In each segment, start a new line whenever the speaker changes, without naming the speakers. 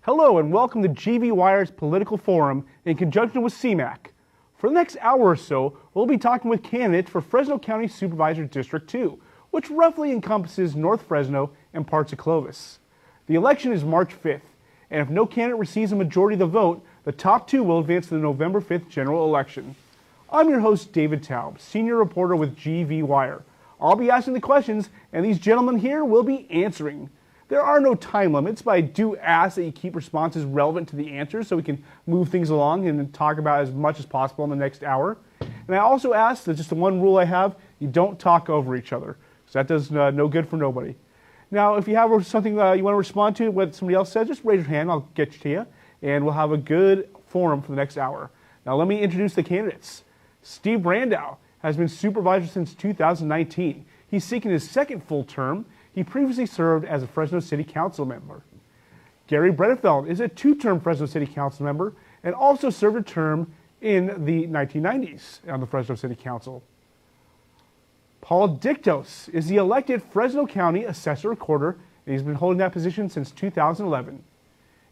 Hello and welcome to GV Wire's Political Forum in conjunction with CMAC. For the next hour or so, we'll be talking with candidates for Fresno County Supervisor District 2, which roughly encompasses North Fresno and parts of Clovis. The election is March 5th, and if no candidate receives a majority of the vote, the top two will advance to the November 5th general election. I'm your host, David Taub, senior reporter with GV Wire. I'll be asking the questions, and these gentlemen here will be answering. There are no time limits, but I do ask that you keep responses relevant to the answers so we can move things along and talk about as much as possible in the next hour. And I also ask that just the one rule I have, you don't talk over each other, because that does no good for nobody. Now, if you have something you want to respond to, what somebody else says, just raise your hand, I'll get you to you, and we'll have a good forum for the next hour. Now, let me introduce the candidates. Steve Brandow has been supervisor since 2019. He's seeking his second full term. He previously served as a Fresno City Council member. Gary Bredefeld is a two-term Fresno City Council member and also served a term in the 1990s on the Fresno City Council. Paul Dictos is the elected Fresno County Assessor Recorder, and he's been holding that position since 2011.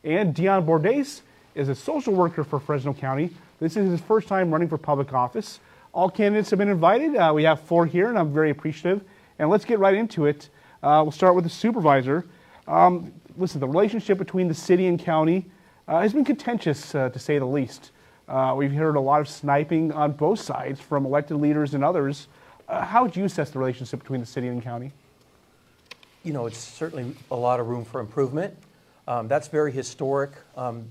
And Dion Bordes is a social worker for Fresno County. This is his first time running for public office. All candidates have been invited. We have 4 here, and I'm very appreciative. And let's get right into it. We'll start with the supervisor. Listen, the relationship between the city and county has been contentious, to say the least. We've heard a lot of sniping on both sides from elected leaders and others. How would you assess the relationship between the city and county?
You know, it's certainly a lot of room for improvement. That's very historic. Some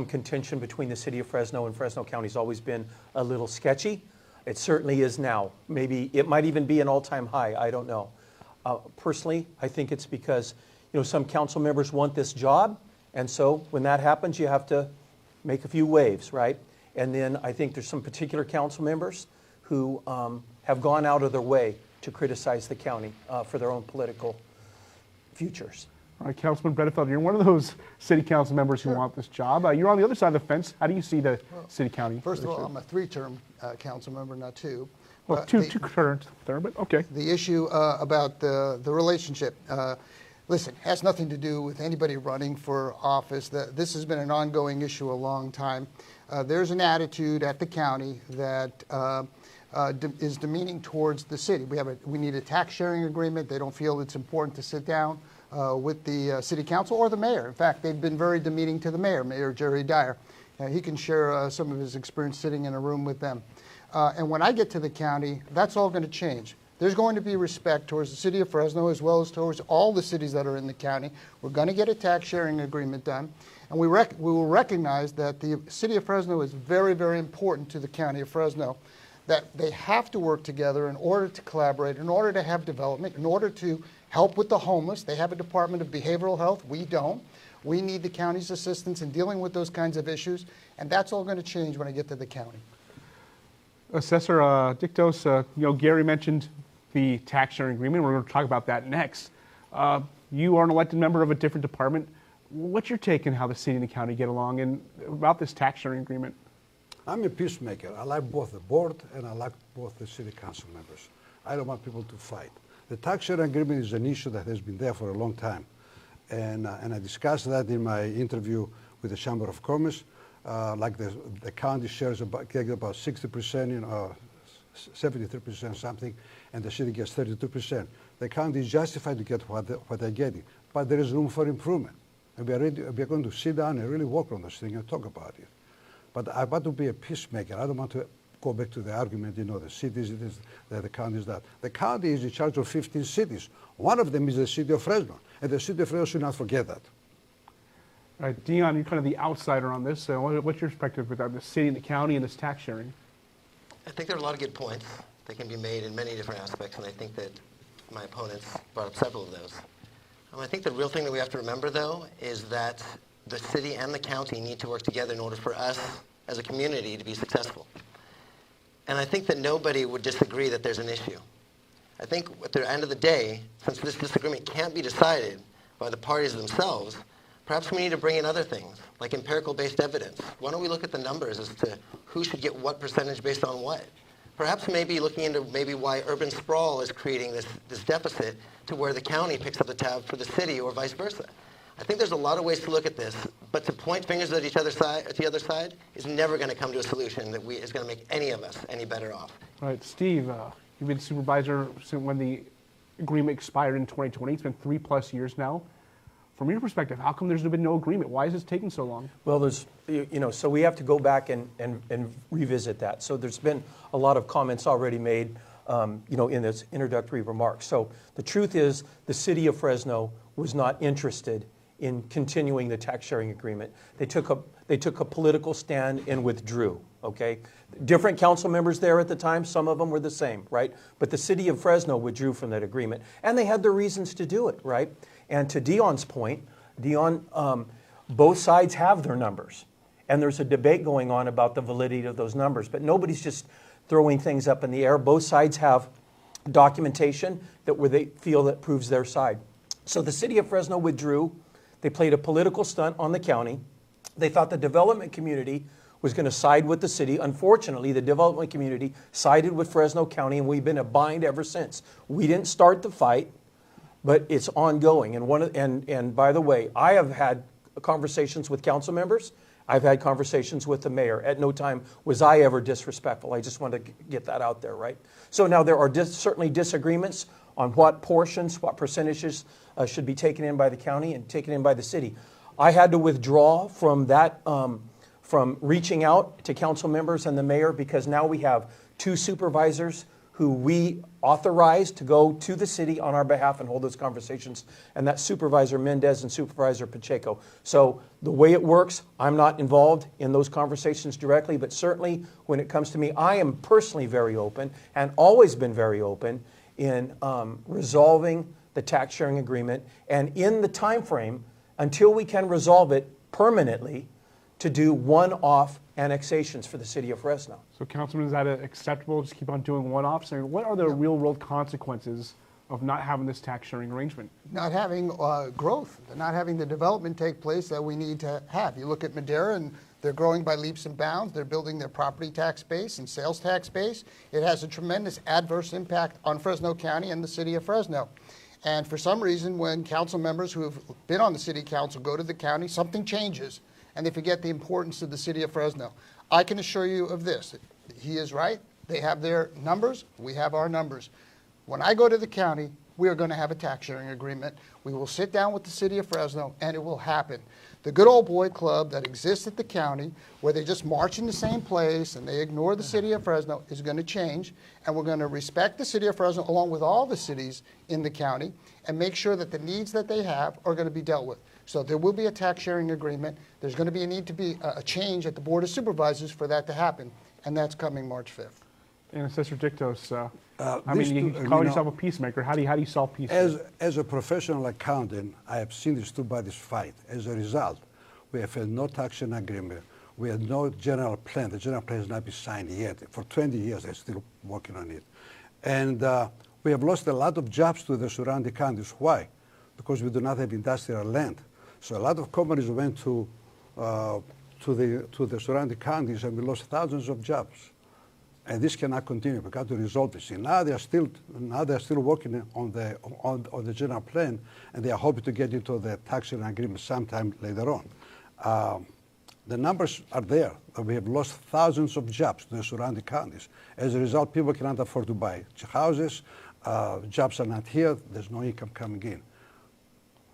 contention between the city of Fresno and Fresno County has always been a little sketchy. It certainly is now. Maybe it might even be an all-time high. I don't know. Personally, I think it's because some council members want this job, and so when that happens, you have to make a few waves, right? And then I think there's some particular council members who have gone out of their way to criticize the county for their own political futures.
All right, Councilman Bredefeld, you're one of those city council members who want this job. You're on the other side of the fence. How do you see the city-county?
First of all, I'm a 3-term council member, not 2.
Well, two current there, but okay.
The issue about the relationship, listen, has nothing to do with anybody running for office. This has been an ongoing issue a long time. There's an attitude at the county that is demeaning towards the city. We need a tax sharing agreement. They don't feel it's important to sit down with the city council or the mayor. In fact, they've been very demeaning to the mayor, Mayor Jerry Dyer. He can share some of his experience sitting in a room with them. And when I get to the county, that's all going to change. There's going to be respect towards the city of Fresno as well as towards all the cities that are in the county. We're going to get a tax sharing agreement done. And we will recognize that the city of Fresno is very, very important to the county of Fresno, that they have to work together in order to collaborate, in order to have development, in order to help with the homeless. They have a Department of Behavioral Health. We don't. We need the county's assistance in dealing with those kinds of issues, and that's all going to change when I get to the county.
Assessor Dictos, Gary mentioned the tax sharing agreement. We're going to talk about that next. You are an elected member of a different department. What's your take on how the city and the county get along and about this tax sharing agreement?
I'm a peacemaker. I like both the board and I like both the city council members. I don't want people to fight. The tax sharing agreement is an issue that has been there for a long time. And I discussed that in my interview with the Chamber of Commerce. Like the county shares about 60%, 73% something, and the city gets 32%. The county is justified to get what they're getting, but there is room for improvement. And we are going to sit down and really work on this thing and talk about it. But I want to be a peacemaker. I don't want to go back to the argument, the cities, the county is that. The county is in charge of 15 cities. One of them is the city of Fresno, and the city of Fresno should not forget that.
All right, Dion, you're kind of the outsider on this. What's your perspective about the city and the county and this tax sharing?
I think there are a lot of good points that can be made in many different aspects, and I think that my opponents brought up several of those. I think the real thing that we have to remember, though, is that the city and the county need to work together in order for us as a community to be successful. And I think that nobody would disagree that there's an issue. I think at the end of the day, since this disagreement can't be decided by the parties themselves, perhaps we need to bring in other things, like empirical-based evidence. Why don't we look at the numbers as to who should get what percentage based on what? Perhaps maybe looking into why urban sprawl is creating this deficit to where the county picks up the tab for the city or vice versa. I think there's a lot of ways to look at this, but to point fingers at the other side is never going to come to a solution that is going to make any of us any better off.
All right, Steve, you've been supervisor since when the agreement expired in 2020. It's been 3+ years now. From your perspective, how come there's been no agreement? Why is this taking so long?
Well, so we have to go back and revisit that. So there's been a lot of comments already made, in this introductory remarks. So the truth is, the city of Fresno was not interested in continuing the tax sharing agreement. They took a political stand and withdrew. Okay, different council members there at the time. Some of them were the same, right? But the city of Fresno withdrew from that agreement, and they had their reasons to do it, right? And to Dion's point, both sides have their numbers, and there's a debate going on about the validity of those numbers. But nobody's just throwing things up in the air. Both sides have documentation where they feel that proves their side. So the city of Fresno withdrew. They played a political stunt on the county. They thought the development community was going to side with the city. Unfortunately, the development community sided with Fresno County, and we've been a bind ever since. We didn't start the fight, but it's ongoing. And by the way, I have had conversations with council members. I've had conversations with the mayor. At no time was I ever disrespectful. I just want to get that out there, right? So now there are certainly disagreements on what portions, what percentages should be taken in by the county and taken in by the city. I had to withdraw from that, from reaching out to council members and the mayor, because now we have 2 supervisors who we authorized to go to the city on our behalf and hold those conversations, and that's Supervisor Mendez and Supervisor Pacheco. So the way it works, I'm not involved in those conversations directly, but certainly when it comes to me, I am personally very open and always been very open in resolving the tax sharing agreement, and in the time frame until we can resolve it permanently, to do one-off annexations for the city of Fresno.
So, Councilman, is that acceptable? Just keep on doing one-offs? I mean, what are the real-world consequences of not having this tax sharing arrangement?
Not having growth, not having the development take place that we need to have. You look at Madera, and they're growing by leaps and bounds. They're building their property tax base and sales tax base. It has a tremendous adverse impact on Fresno County and the city of Fresno. And for some reason, when council members who have been on the city council go to the county, something changes, and they forget the importance of the city of Fresno. I can assure you of this. He is right. They have their numbers. We have our numbers. When I go to the county, we are going to have a tax sharing agreement. We will sit down with the city of Fresno, and it will happen. The good old boy club that exists at the county, where they just march in the same place and they ignore the city of Fresno, is going to change, and we're going to respect the city of Fresno along with all the cities in the county and make sure that the needs that they have are going to be dealt with. So there will be a tax sharing agreement. There's going to be a need to be a change at the Board of Supervisors for that to happen, and that's coming March 5th.
And Assessor Dictos, I mean, you call yourself a peacemaker. How do you solve peace?
As a professional accountant, I have seen these two bodies fight. As a result, we have had no tax sharing agreement. We had no general plan. The general plan has not been signed yet. For 20 years, they're still working on it. And we have lost a lot of jobs to the surrounding counties. Why? Because we do not have industrial land. So a lot of companies went to the surrounding counties, and we lost thousands of jobs. And this cannot continue. We got to resolve this. And now they are still working on the general plan, and they are hoping to get into the tax sharing agreement sometime later on. The numbers are there. We have lost thousands of jobs to the surrounding counties. As a result, people cannot afford to buy houses. Jobs are not here. There's no income coming in.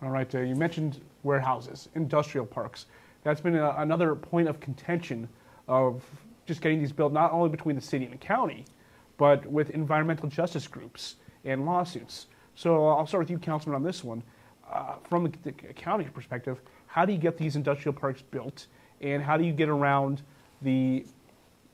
All right, you mentioned warehouses, industrial parks. That's been another point of contention of just getting these built, not only between the city and the county, but with environmental justice groups and lawsuits. So I'll start with you, Councilman, on this one. From the county perspective, how do you get these industrial parks built, and how do you get around the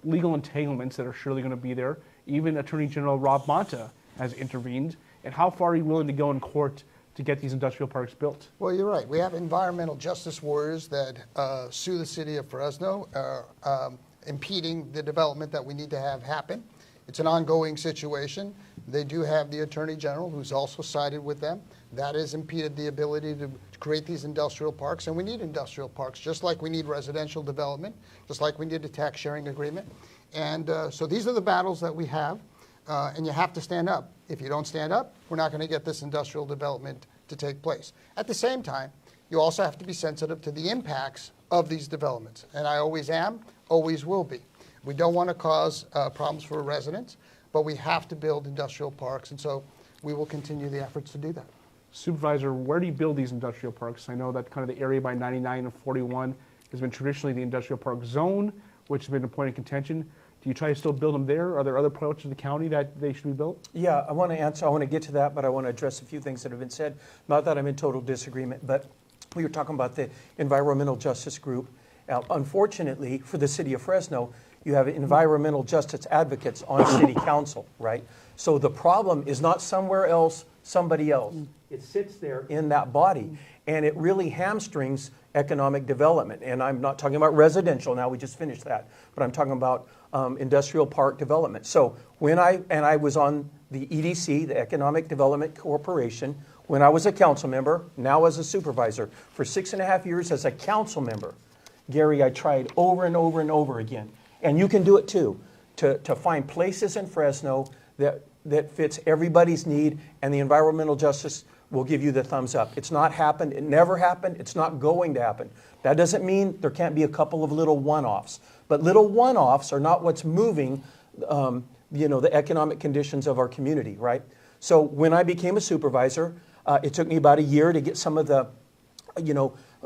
legal entanglements that are surely going to be there? Even Attorney General Rob Bonta has intervened. And how far are you willing to go in court to get these industrial parks built?
Well, you're right. We have environmental justice warriors that sue the city of Fresno, impeding the development that we need to have happen. It's an ongoing situation. They do have the Attorney General, who's also sided with them. That has impeded the ability to create these industrial parks, and we need industrial parks, just like we need residential development, just like we need a tax sharing agreement. And so these are the battles that we have, and you have to stand up. If you don't stand up, we're not going to get this industrial development to take place. At the same time, you also have to be sensitive to the impacts of these developments. And I always am, always will be. We don't want to cause problems for residents, but we have to build industrial parks, and so we will continue the efforts to do that.
Supervisor, where do you build these industrial parks? I know that kind of the area by 99 and 41 has been traditionally the industrial park zone, which has been a point of contention. Do you try to still build them there? Are there other parts of the county that they should be built?
Yeah, I want to get to that, but I want to address a few things that have been said. Not that I'm in total disagreement, but we were talking about the environmental justice group. Unfortunately, for the city of Fresno, you have environmental justice advocates on city council, right? So the problem is not somewhere else, somebody else. It sits there in that body, and it really hamstrings economic development. And I'm not talking about residential now, we just finished that, but I'm talking about industrial park development. So when I was on the EDC, the Economic Development Corporation, when I was a council member, now as a supervisor, for 6.5 years as a council member, Gary, I tried over and over and over again, and you can do it too, to find places in Fresno that fits everybody's need, and the environmental justice will give you the thumbs up. It's not happened, it never happened, it's not going to happen. That doesn't mean there can't be a couple of little one-offs, but little one-offs are not what's moving the economic conditions of our community, right? So when I became a supervisor, it took me about a year to get some of the,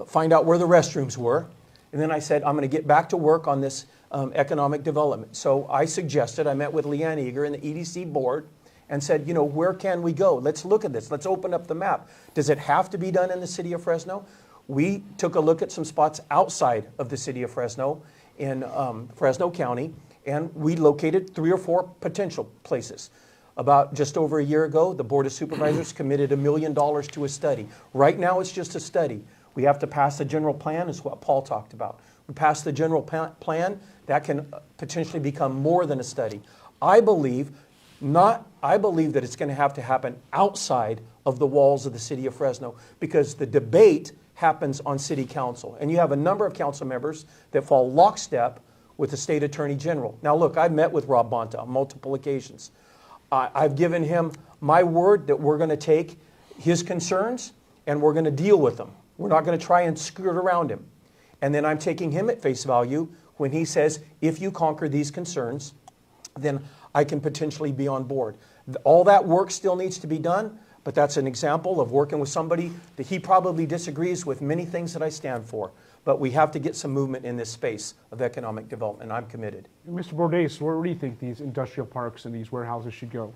find out where the restrooms were. And then I said, I'm going to get back to work on this economic development. So I met with Leanne Eager and the EDC board and said, where can we go? Let's look at this. Let's open up the map. Does it have to be done in the city of Fresno? We took a look at some spots outside of the city of Fresno in Fresno County, and we located 3 or 4 potential places. About just over a year ago, the Board of Supervisors committed $1 million to a study. Right now, it's just a study. We have to pass the general plan, is what Paul talked about. We pass the general plan, that can potentially become more than a study. I believe that it's going to happen outside of the walls of the city of Fresno, because the debate happens on city council. And you have a number of council members that fall lockstep with the state attorney general. Now look, I've met with Rob Bonta on multiple occasions. I've given him my word that we're going to take his concerns and we're going to deal with them. We're not going to try and skirt around him. And then I'm taking him at face value when he says, if you conquer these concerns, then I can potentially be on board. All that work still needs to be done, but that's an example of working with somebody that he probably disagrees with many things that I stand for. But we have to get some movement in this space of economic development, and I'm committed.
Mr. Bordes, where do you think these industrial parks and these warehouses should go?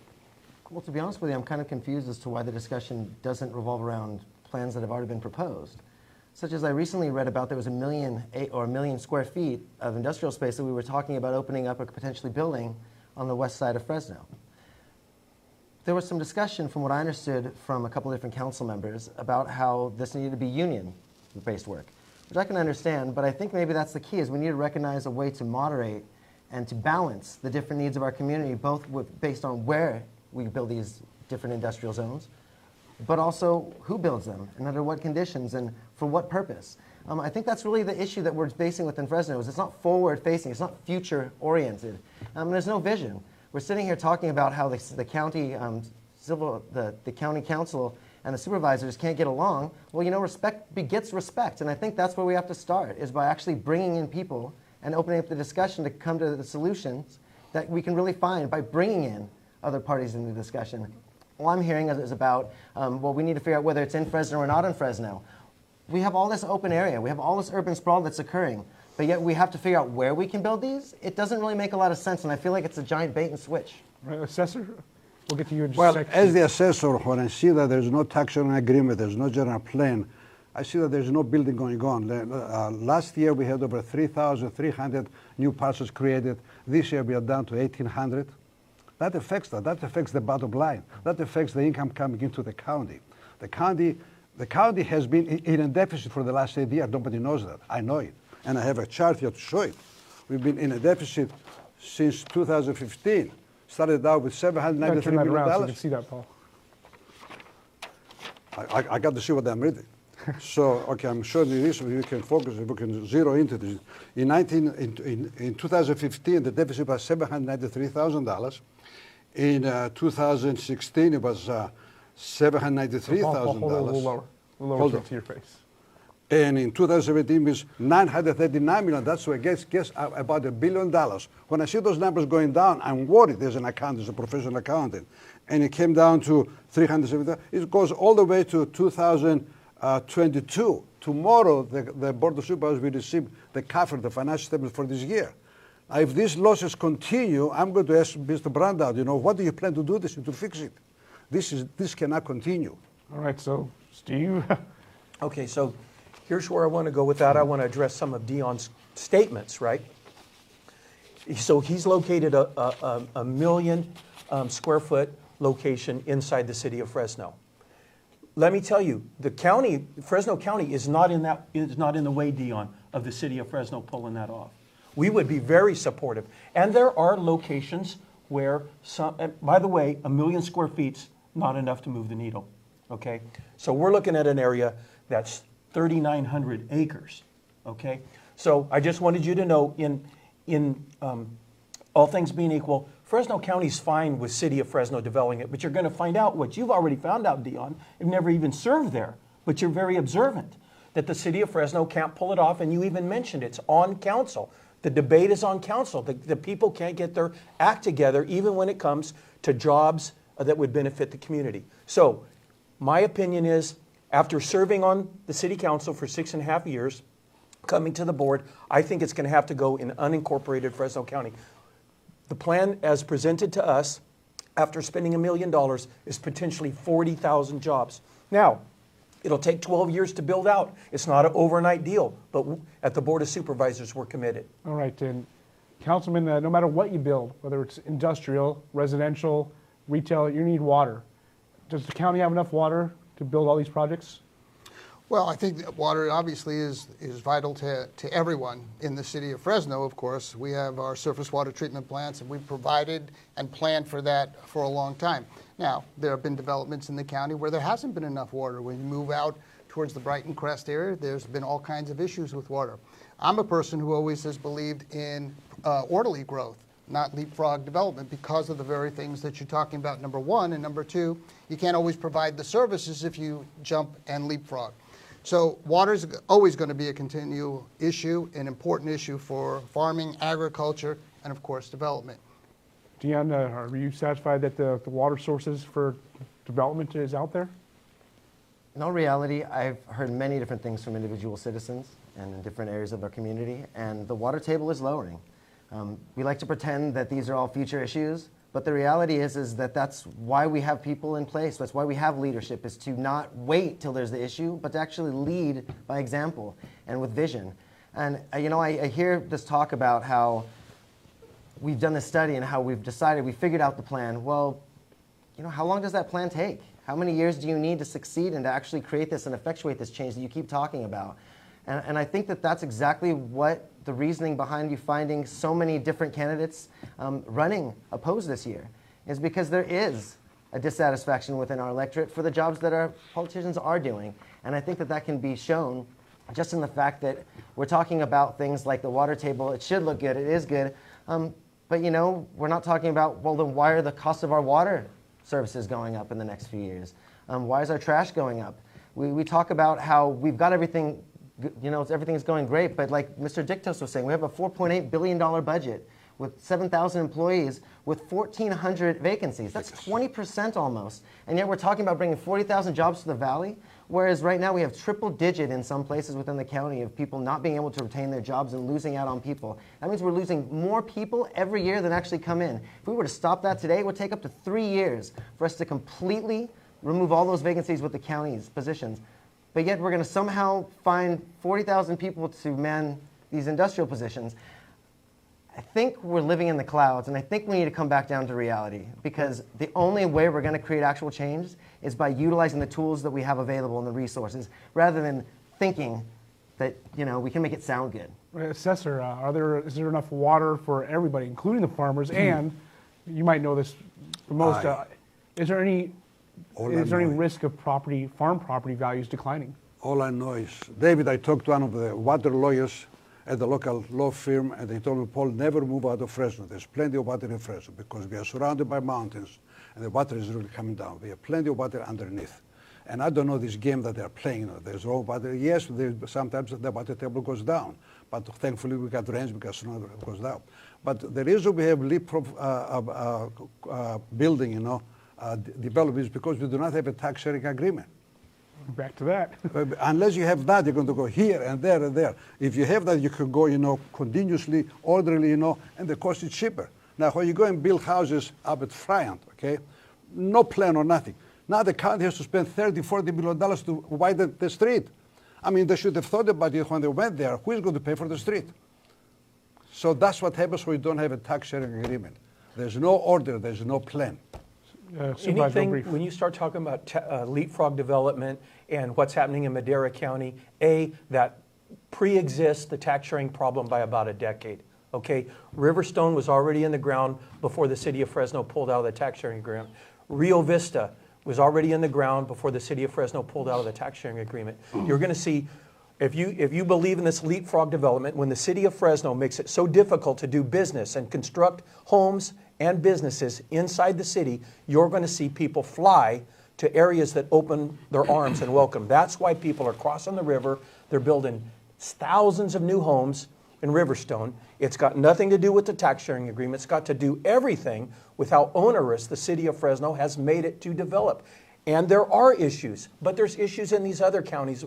Well, to be honest with you, I'm kind of confused as to why the discussion doesn't revolve around plans that have already been proposed. Such as I recently read about, there was 1 million square feet of industrial space that we were talking about opening up or potentially building on the west side of Fresno. There was some discussion, from what I understood from a couple of different council members, about how this needed to be union-based work, which I can understand, but I think maybe that's the key, is we need to recognize a way to moderate and to balance the different needs of our community, both based on where we build these different industrial zones, but also who builds them and under what conditions and for what purpose. I think that's really the issue that we're facing within Fresno, is it's not forward-facing, it's not future-oriented. There's no vision. We're sitting here talking about how the county the county council and the supervisors can't get along. Well, respect begets respect, and I think that's where we have to start, is by actually bringing in people and opening up the discussion to come to the solutions that we can really find by bringing in other parties in the discussion. All I'm hearing is about, we need to figure out whether it's in Fresno or not in Fresno. We have all this open area. We have all this urban sprawl that's occurring, but yet we have to figure out where we can build these. It doesn't really make a lot of sense, and I feel like it's a giant bait and switch.
Right, Assessor, we'll get to you in just a
Well,
second.
as the assessor, when I see that there's no tax sharing agreement, there's no general plan, I see that there's no building going on. Last year we had over 3,300 new parcels created. This year we are down to 1,800. That affects that. That affects the bottom line. That affects the income coming into the county. The county has been in a deficit for the last 8 years. Nobody knows that. I know it. And I have a chart here to show it. We've been in a deficit since 2015. Started out with $793
turn that
million.
around so you can see that, Paul.
I got to see what I'm reading. So, okay, I'm showing you this so you can focus, we can zero into this. In 2015, the deficit was $793,000. In 2016, it was $793,000.
Hold it a little lower. A little lower to your face.
And in 2017, it was $939 million. That's what guess about $1 billion. When I see those numbers going down, I'm worried as an accountant, as a professional accountant. And it came down to 370. It goes all the way to 2022. Tomorrow, the Board of Supervisors will receive the CAFR, the financial statement for this year. If these losses continue, I'm going to ask Mr. Brandout, what do you plan to do to fix it? This cannot continue.
All right, so Steve.
Okay, so here's where I want to go with that. I want to address some of Dion's statements, right? So he's located a million square foot location inside the city of Fresno. Let me tell you, the county, Fresno County, is not in the way, Dion, of the city of Fresno pulling that off. We would be very supportive. And there are locations where by the way, 1 million square feet's not enough to move the needle, okay? So we're looking at an area that's 3,900 acres, okay? So I just wanted you to know, in all things being equal, Fresno County's fine with City of Fresno developing it, but you're going to find out what you've already found out, Dion. You've never even served there, but you're very observant that the City of Fresno can't pull it off, and you even mentioned it's on council. The debate is on council. The people can't get their act together, even when it comes to jobs that would benefit the community. So my opinion is, after serving on the city council for 6.5 years, coming to the board, I think it's going to have to go in unincorporated Fresno County. The plan as presented to us, after spending $1 million, is potentially 40,000 jobs. Now, it'll take 12 years to build out. It's not an overnight deal, but at the Board of Supervisors, we're committed.
All right, and Councilman, no matter what you build, whether it's industrial, residential, retail, you need water. Does the county have enough water to build all these projects?
Well, I think that water obviously is vital to everyone in the city of Fresno, of course. We have our surface water treatment plants, and we've provided and planned for that for a long time. Now, there have been developments in the county where there hasn't been enough water. When you move out towards the Brighton Crest area, there's been all kinds of issues with water. I'm a person who always has believed in orderly growth, not leapfrog development, because of the very things that you're talking about, number one. And number two, you can't always provide the services if you jump and leapfrog. So water is always going to be a continual issue, an important issue for farming, agriculture, and of course development.
Dion, are you satisfied that the water sources for development is out there?
In all reality, I've heard many different things from individual citizens and in different areas of our community, and the water table is lowering. We like to pretend that these are all future issues, but the reality is that that's why we have people in place. That's why we have leadership, is to not wait till there's the issue, but to actually lead by example and with vision. And I hear this talk about how we've done this study and how we've decided, we figured out the plan. Well, how long does that plan take? How many years do you need to succeed and to actually create this and effectuate this change that you keep talking about? And I think that that's exactly what the reasoning behind you finding so many different candidates running opposed this year is, because there is a dissatisfaction within our electorate for the jobs that our politicians are doing. And I think that that can be shown just in the fact that we're talking about things like the water table. It should look good. It is good. But, we're not talking about, well, then why are the costs of our water services going up in the next few years? Why is our trash going up? We talk about how we've got everything, everything is going great, but like Mr. Dictos was saying, we have a $4.8 billion budget with 7,000 employees with 1,400 vacancies. That's 20% almost. And yet we're talking about bringing 40,000 jobs to the valley, whereas right now we have triple digit in some places within the county of people not being able to retain their jobs and losing out on people. That means we're losing more people every year than actually come in. If we were to stop that today, it would take up to 3 years for us to completely remove all those vacancies with the county's positions. But yet we're going to somehow find 40,000 people to man these industrial positions. I think we're living in the clouds, and I think we need to come back down to reality, because the only way we're going to create actual change is by utilizing the tools that we have available and the resources, rather than thinking that we can make it sound good.
Assessor, is there enough water for everybody, including the farmers? And you might know this the most. Is there any risk of farm property values declining?
All I know is, David, I talked to one of the water lawyers at the local law firm, and they told me, Paul, never move out of Fresno. There's plenty of water in Fresno because we are surrounded by mountains, and the water is really coming down. We have plenty of water underneath. And I don't know this game that they're playing. There's no budget. Yes, sometimes the budget table goes down, but thankfully we got range because snow goes down. But the reason we have leapfrog building, development is because we do not have a tax sharing agreement.
Back to that.
Unless you have that, you're going to go here and there and there. If you have that, you can go, continuously, orderly, and the cost is cheaper. Now, when you go and build houses up at Friant, okay, no plan or nothing. Now the county has to spend $30–40 million to widen the street. I mean, they should have thought about it when they went there. Who is going to pay for the street? So that's what happens when you don't have a tax sharing agreement. There's no order, there's no plan.
Anything, when you start talking about leapfrog development and what's happening in Madera County, that pre-exists the tax sharing problem by about a decade. Okay, Riverstone was already in the ground before the city of Fresno pulled out of the tax sharing agreement. Rio Vista was already in the ground before the city of Fresno pulled out of the tax sharing agreement. You're going to see, if you believe in this leapfrog development, when the city of Fresno makes it so difficult to do business and construct homes and businesses inside the city, you're going to see people fly to areas that open their arms and welcome. That's why people are crossing the river. They're building thousands of new homes in Riverstone. It's got nothing to do with the tax sharing agreement. It's got to do everything with how onerous the city of Fresno has made it to develop. And there are issues, but there's issues in these other counties.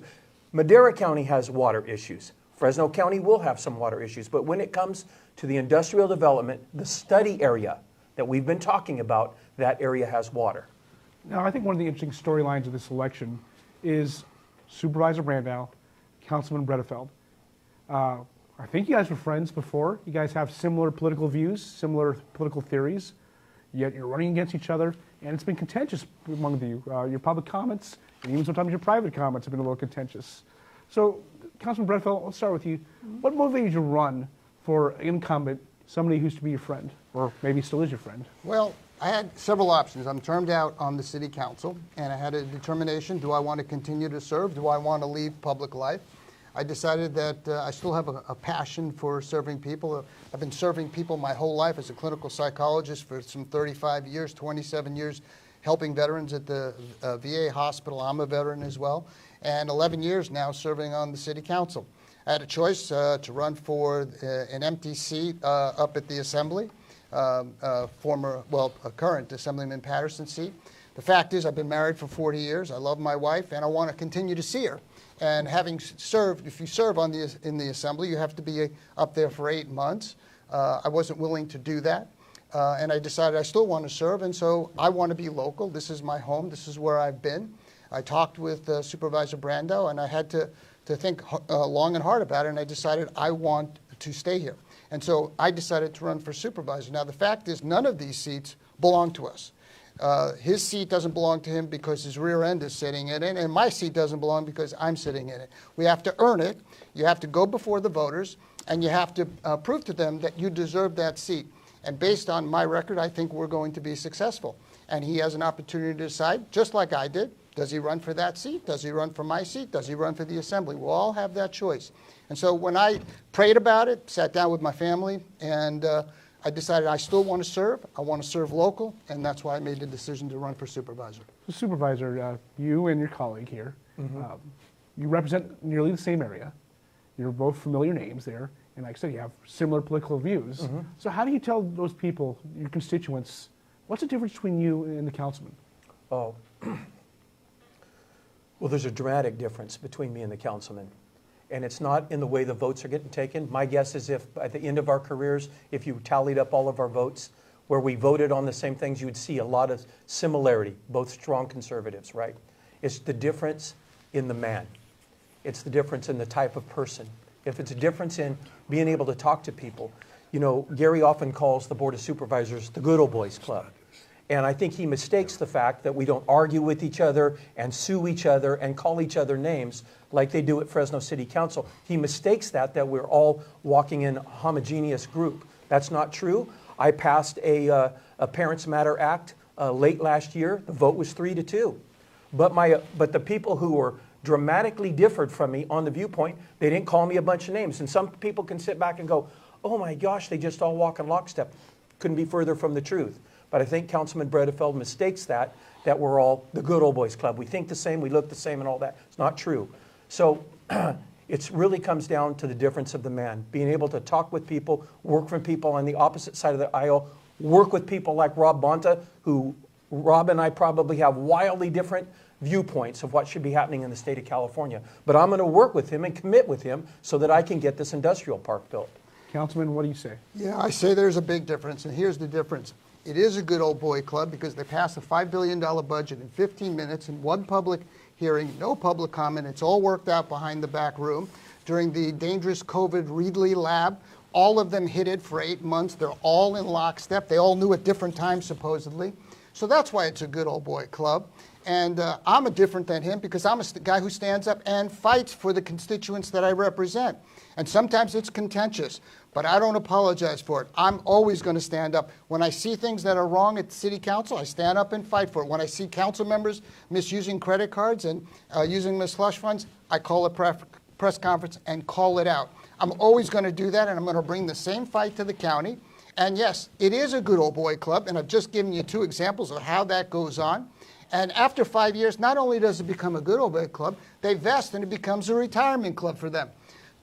Madera County has water issues. Fresno County will have some water issues, but when it comes to the industrial development, the study area that we've been talking about, that area has water.
Now, I think one of the interesting storylines of this election is Supervisor Brandow, Councilman Bredefeld. I think you guys were friends before. You guys have similar political views, similar political theories, yet you're running against each other, and it's been contentious among you. Your public comments, and even sometimes your private comments have been a little contentious. So, Councilman Bredefeld, let's start with you. What motivated you to run for an incumbent, somebody who used to be your friend, or maybe still is your friend?
Well, I had several options. I'm termed out on the city council, and I had a determination: do I want to continue to serve? Do I want to leave public life? I decided that I still have a passion for serving people. I've been serving people my whole life as a clinical psychologist for some 35 years, 27 years helping veterans at the VA hospital. I'm a veteran as well, and 11 years now serving on the city council. I had a choice to run for an empty seat up at the assembly, a current Assemblyman Patterson seat. The fact is, I've been married for 40 years. I love my wife, and I want to continue to see her. And having served, if you serve in the assembly, you have to be up there for 8 months. I wasn't willing to do that. And I decided I still want to serve, and so I want to be local. This is my home. This is where I've been. I talked with Supervisor Brandow, and I had to think long and hard about it, and I decided I want to stay here. And so I decided to run for supervisor. Now, the fact is, none of these seats belong to us. His seat doesn't belong to him because his rear end is sitting in it, and my seat doesn't belong because I'm sitting in it. We have to earn it. You have to go before the voters, and you have to prove to them that you deserve that seat. And based on my record, I think we're going to be successful. And he has an opportunity to decide, just like I did. Does he run for that seat? Does he run for my seat? Does he run for the assembly? We'll all have that choice. And so when I prayed about it, sat down with my family, and I decided I still want to serve. I want to serve local, and that's why I made the decision to run for supervisor.
So Supervisor, you and your colleague here, you represent nearly the same area. You're both familiar names there, and like I said, you have similar political views. So how do you tell those people, your constituents, what's the difference between you and the councilman?
Oh, well, there's a dramatic difference between me and the councilman. And it's not in the way the votes are getting taken. My guess is if at the end of our careers, if you tallied up all of our votes where we voted on the same things, you would see a lot of similarity, both strong conservatives, right? It's the difference in the man. It's the difference in the type of person. If it's a difference in being able to talk to people. You know, Gary often calls the Board of Supervisors the good old boys club. And I think he mistakes the fact that we don't argue with each other and sue each other and call each other names like they do at Fresno City Council. He mistakes that we're all walking in a homogeneous group. That's not true. I passed a Parents Matter Act late last year. The vote was 3-2. But the people who were dramatically differed from me on the viewpoint, they didn't call me a bunch of names. And some people can sit back and go, oh my gosh, they just all walk in lockstep. Couldn't be further from the truth. But I think Councilman Bredefeld mistakes that that we're all the good old boys club. We think the same, we look the same and all that. It's not true. So it really comes down to the difference of the man, being able to talk with people, work from people on the opposite side of the aisle, work with people like Rob Bonta, who Rob and I probably have wildly different viewpoints of what should be happening in the state of California. But I'm going to work with him and commit with him so that I can get this industrial park built.
Councilman, what do you say?
Yeah, I say there's a big difference, and here's the difference. It is a good old boy club because they passed a $5 billion budget in 15 minutes in one public hearing, no public comment. It's all worked out behind the back room. During the dangerous COVID Reedley lab, all of them hit it for 8 months. They're all in lockstep. They all knew at different times, supposedly. So that's why it's a good old boy club. And I'm different than him because I'm a guy who stands up and fights for the constituents that I represent. And sometimes it's contentious, but I don't apologize for it. I'm always going to stand up. When I see things that are wrong at the city council, I stand up and fight for it. When I see council members misusing credit cards and using the slush funds, I call a press conference and call it out. I'm always going to do that, and I'm going to bring the same fight to the county. And yes, it is a good old boy club, and I've just given you 2 examples of how that goes on. And after 5 years, not only does it become a good old boy club, they vest and it becomes a retirement club for them.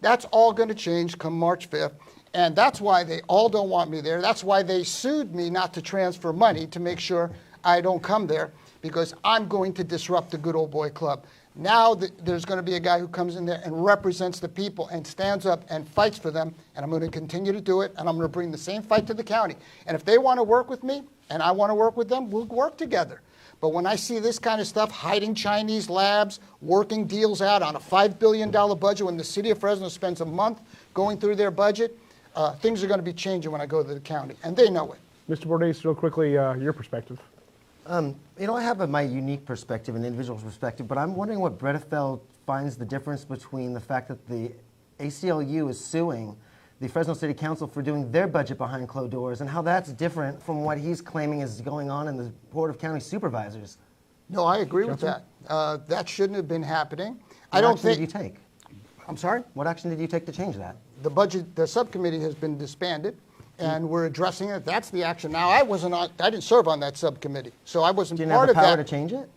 That's all going to change come March 5th. And that's why they all don't want me there. That's why they sued me not to transfer money to make sure I don't come there, because I'm going to disrupt the good old boy club. Now there's going to be a guy who comes in there and represents the people and stands up and fights for them, and I'm going to continue to do it, and I'm going to bring the same fight to the county. And if they want to work with me and I want to work with them, we'll work together. But when I see this kind of stuff, hiding Chinese labs, working deals out on a $5 billion budget when the city of Fresno spends a month going through their budget, things are going to be changing when I go to the county, and they know it.
Mr. Bordes, real quickly, your perspective.
I have my unique perspective, an individual perspective, but I'm wondering what Bredefeld finds the difference between the fact that the ACLU is suing the Fresno City Council for doing their budget behind closed doors, and how that's different from what he's claiming is going on in the Board of County Supervisors.
No, I agree with that. That shouldn't have been happening.
What action did you take? I'm sorry? What action did you take to change that?
The subcommittee has been disbanded, and we're addressing it. That's the action. Now, I didn't serve on that subcommittee, so I wasn't part of that.
Do you have the power to change it?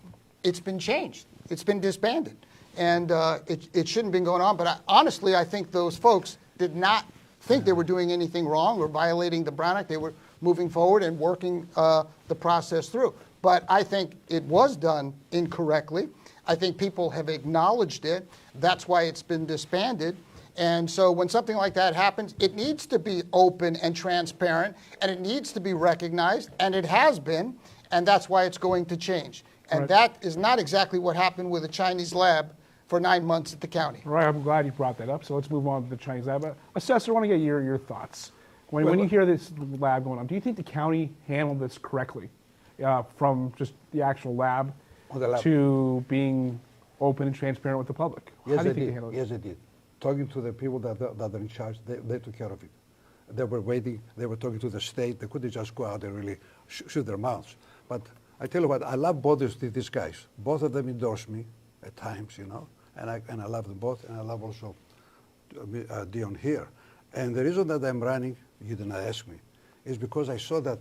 It's been changed. It's been disbanded. And it shouldn't have been going on. But honestly, I think those folks did not think they were doing anything wrong or violating the Brown Act. They were moving forward and working the process through. But I think it was done incorrectly. I think people have acknowledged it. That's why it's been disbanded. And so when something like that happens, it needs to be open and transparent, and it needs to be recognized, and it has been, and that's why it's going to change. And that is not exactly what happened with a Chinese lab for 9 months at the county.
All right, I'm glad you brought that up. So let's move on to the Chinese lab. Assessor, I want to get your thoughts. When you hear this lab going on, do you think the county handled this correctly, from just the actual lab to being open and transparent with the public?
Yes,
How do you think they handled it?
Yes, they did. Talking to the people that are in charge, they took care of it. They were waiting. They were talking to the state. They couldn't just go out and really shoot their mouths. But I tell you what, I love both these guys. Both of them endorse me at times, and I love them both, and I love also Dion here. And the reason that I'm running, you did not ask me, is because I saw that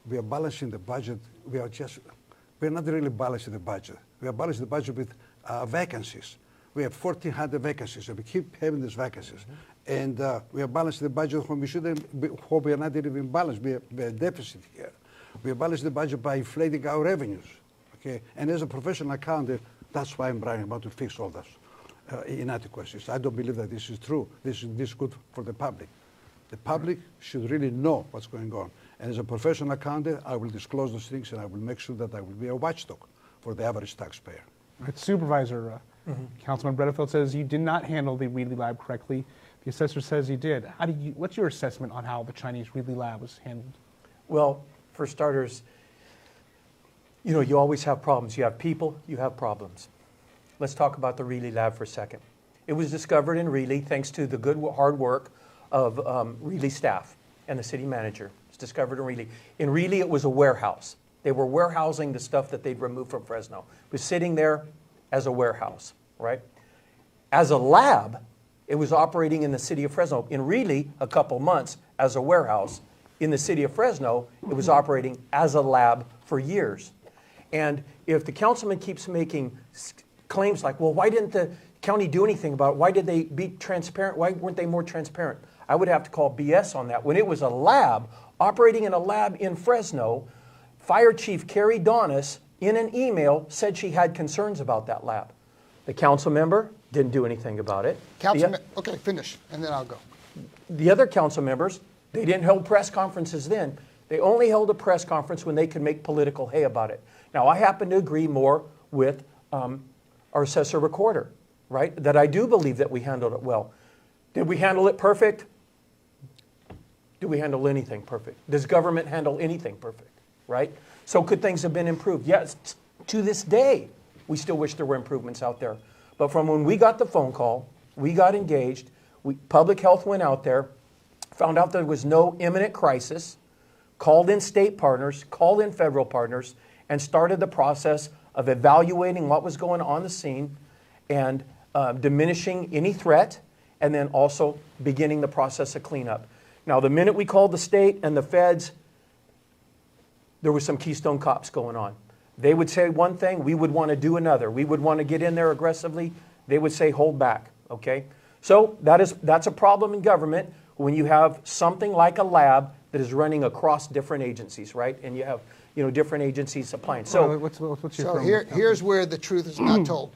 we are balancing the budget. We're not really balancing the budget. We are balancing the budget with vacancies. We have 1,400 vacancies, and we keep having these vacancies. And we are balancing the budget when we shouldn't be, when we are not even balanced. We have a deficit here. We are balancing the budget by inflating our revenues. Okay? And as a professional accountant, that's why I'm running about to fix all those inadequacies. I don't believe that this is true. This is good for the public. The public should really know what's going on. And as a professional accountant, I will disclose those things, and I will make sure that I will be a watchdog for the average taxpayer.
Right, Supervisor, Councilman Bredefeld says you did not handle the Reedley lab correctly. The assessor says you did. What's your assessment on how the Chinese Reedley lab was handled?
Well, for starters, you always have problems. You have people, you have problems. Let's talk about the Reedley lab for a second. It was discovered in Reedley thanks to the good hard work of Reedley staff and the city manager. It's discovered in Reedley. In Reedley, it was a warehouse. They were warehousing the stuff that they'd removed from Fresno. It was sitting there as a warehouse, right? As a lab, it was operating in the city of Fresno. In Reedley, a couple months as a warehouse. In the city of Fresno, it was operating as a lab for years. And if the councilman keeps making claims like, well, why didn't the county do anything about it? Why did they be transparent? Why weren't they more transparent? I would have to call BS on that. When it was a lab, operating in a lab in Fresno, Fire Chief Carrie Donis, in an email, said she had concerns about that lab. The council member didn't do anything about it.
Okay, finish, and then I'll go.
The other council members, they didn't hold press conferences then. They only held a press conference when they could make political hay about it. Now, I happen to agree more with our assessor recorder, right? That I do believe that we handled it well. Did we handle it perfect? Do we handle anything perfect? Does government handle anything perfect, right? So could things have been improved? Yes, to this day, we still wish there were improvements out there. But from when we got the phone call, we got engaged, public health went out there, found out there was no imminent crisis, called in state partners, called in federal partners, and started the process of evaluating what was going on the scene and diminishing any threat, and then also beginning the process of cleanup. Now, the minute we called the state and the feds, there was some Keystone Cops going on. They would say one thing, we would want to do another. We would want to get in there aggressively. They would say, hold back, okay? So that's a problem in government when you have something like a lab that is running across different agencies, right? And you have different agencies applying. So,
Here's where the truth is not told.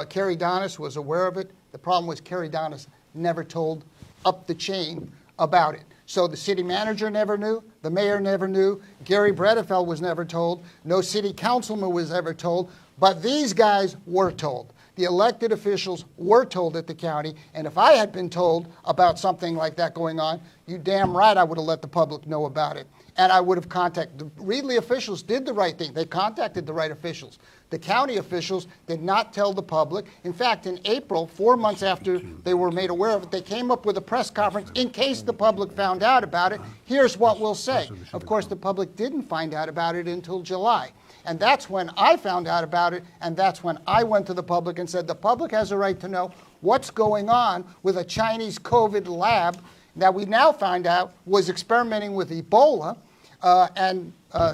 Carrie Donis was aware of it. The problem was Carrie Donis never told up the chain about it. So the city manager never knew, the mayor never knew, Gary Bredefeld was never told, no city councilman was ever told, but these guys were told. The elected officials were told at the county, and if I had been told about something like that going on, you damn right I would have let the public know about it. And I would have contacted, the Reedley officials did the right thing. They contacted the right officials. The county officials did not tell the public. In fact, in April, 4 months after they were made aware of it, they came up with a press conference in case the public found out about it. Here's what we'll say. Of course, the public didn't find out about it until July. And that's when I found out about it, and that's when I went to the public and said, the public has a right to know what's going on with a Chinese COVID lab that we now find out was experimenting with Ebola.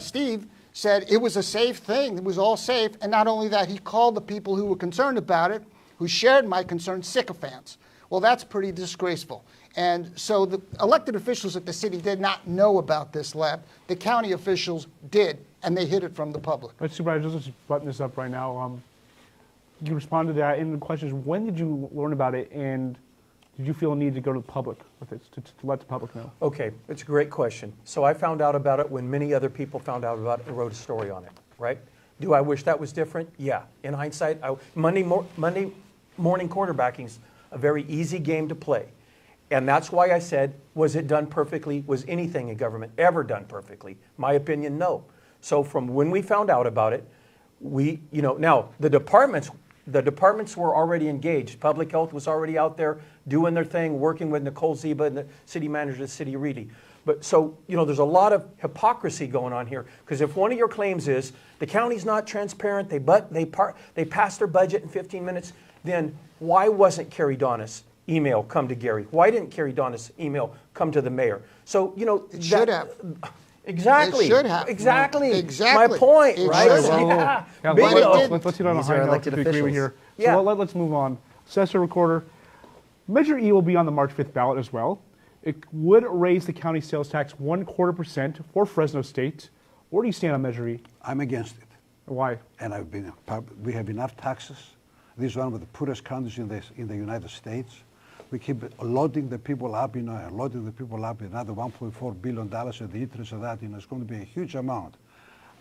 Steve said it was a safe thing. It was all safe. And not only that, he called the people who were concerned about it, who shared my concern, sycophants. Well, that's pretty disgraceful. And so the elected officials at the city did not know about this lab. The county officials did, and they hid it from the public.
But Supervisor, let's just button this up right now. You responded to that, and the question is, when did you learn about it, and did you feel a need to go to the public with it, to let the public know? Okay,
it's a great question. So I found out about it when many other people found out about it and wrote a story on it, right? Do I wish that was different? Yeah. In hindsight, Monday morning quarterbacking's a very easy game to play. And that's why I said, was it done perfectly? Was anything in government ever done perfectly? My opinion, no. So from when we found out about it, now the departments were already engaged. Public health was already out there doing their thing, working with Nicole Ziba and the city manager of the city of Reedy. But so, there's a lot of hypocrisy going on here. Because if one of your claims is the county's not transparent, they passed their budget in 15 minutes, then why wasn't Carrie Donis' email come to Gary? Why didn't Carrie Donis' email come to the mayor? So,
it should have.
Exactly.
It should have.
Exactly.
Exactly.
My point,
it
right?
Let's get on a
These
high
are
note
elected
to agree with here. So
Yeah.
let's move on. Assessor Recorder, Measure E will be on the March 5th ballot as well. It would raise the county sales tax 1/4% for Fresno State. Where do you stand on Measure E?
I'm against it.
Why?
And we have enough taxes. This is one of the poorest counties in the United States. We keep loading the people up, loading the people up with another $1.4 billion, and the interest of that, it's going to be a huge amount.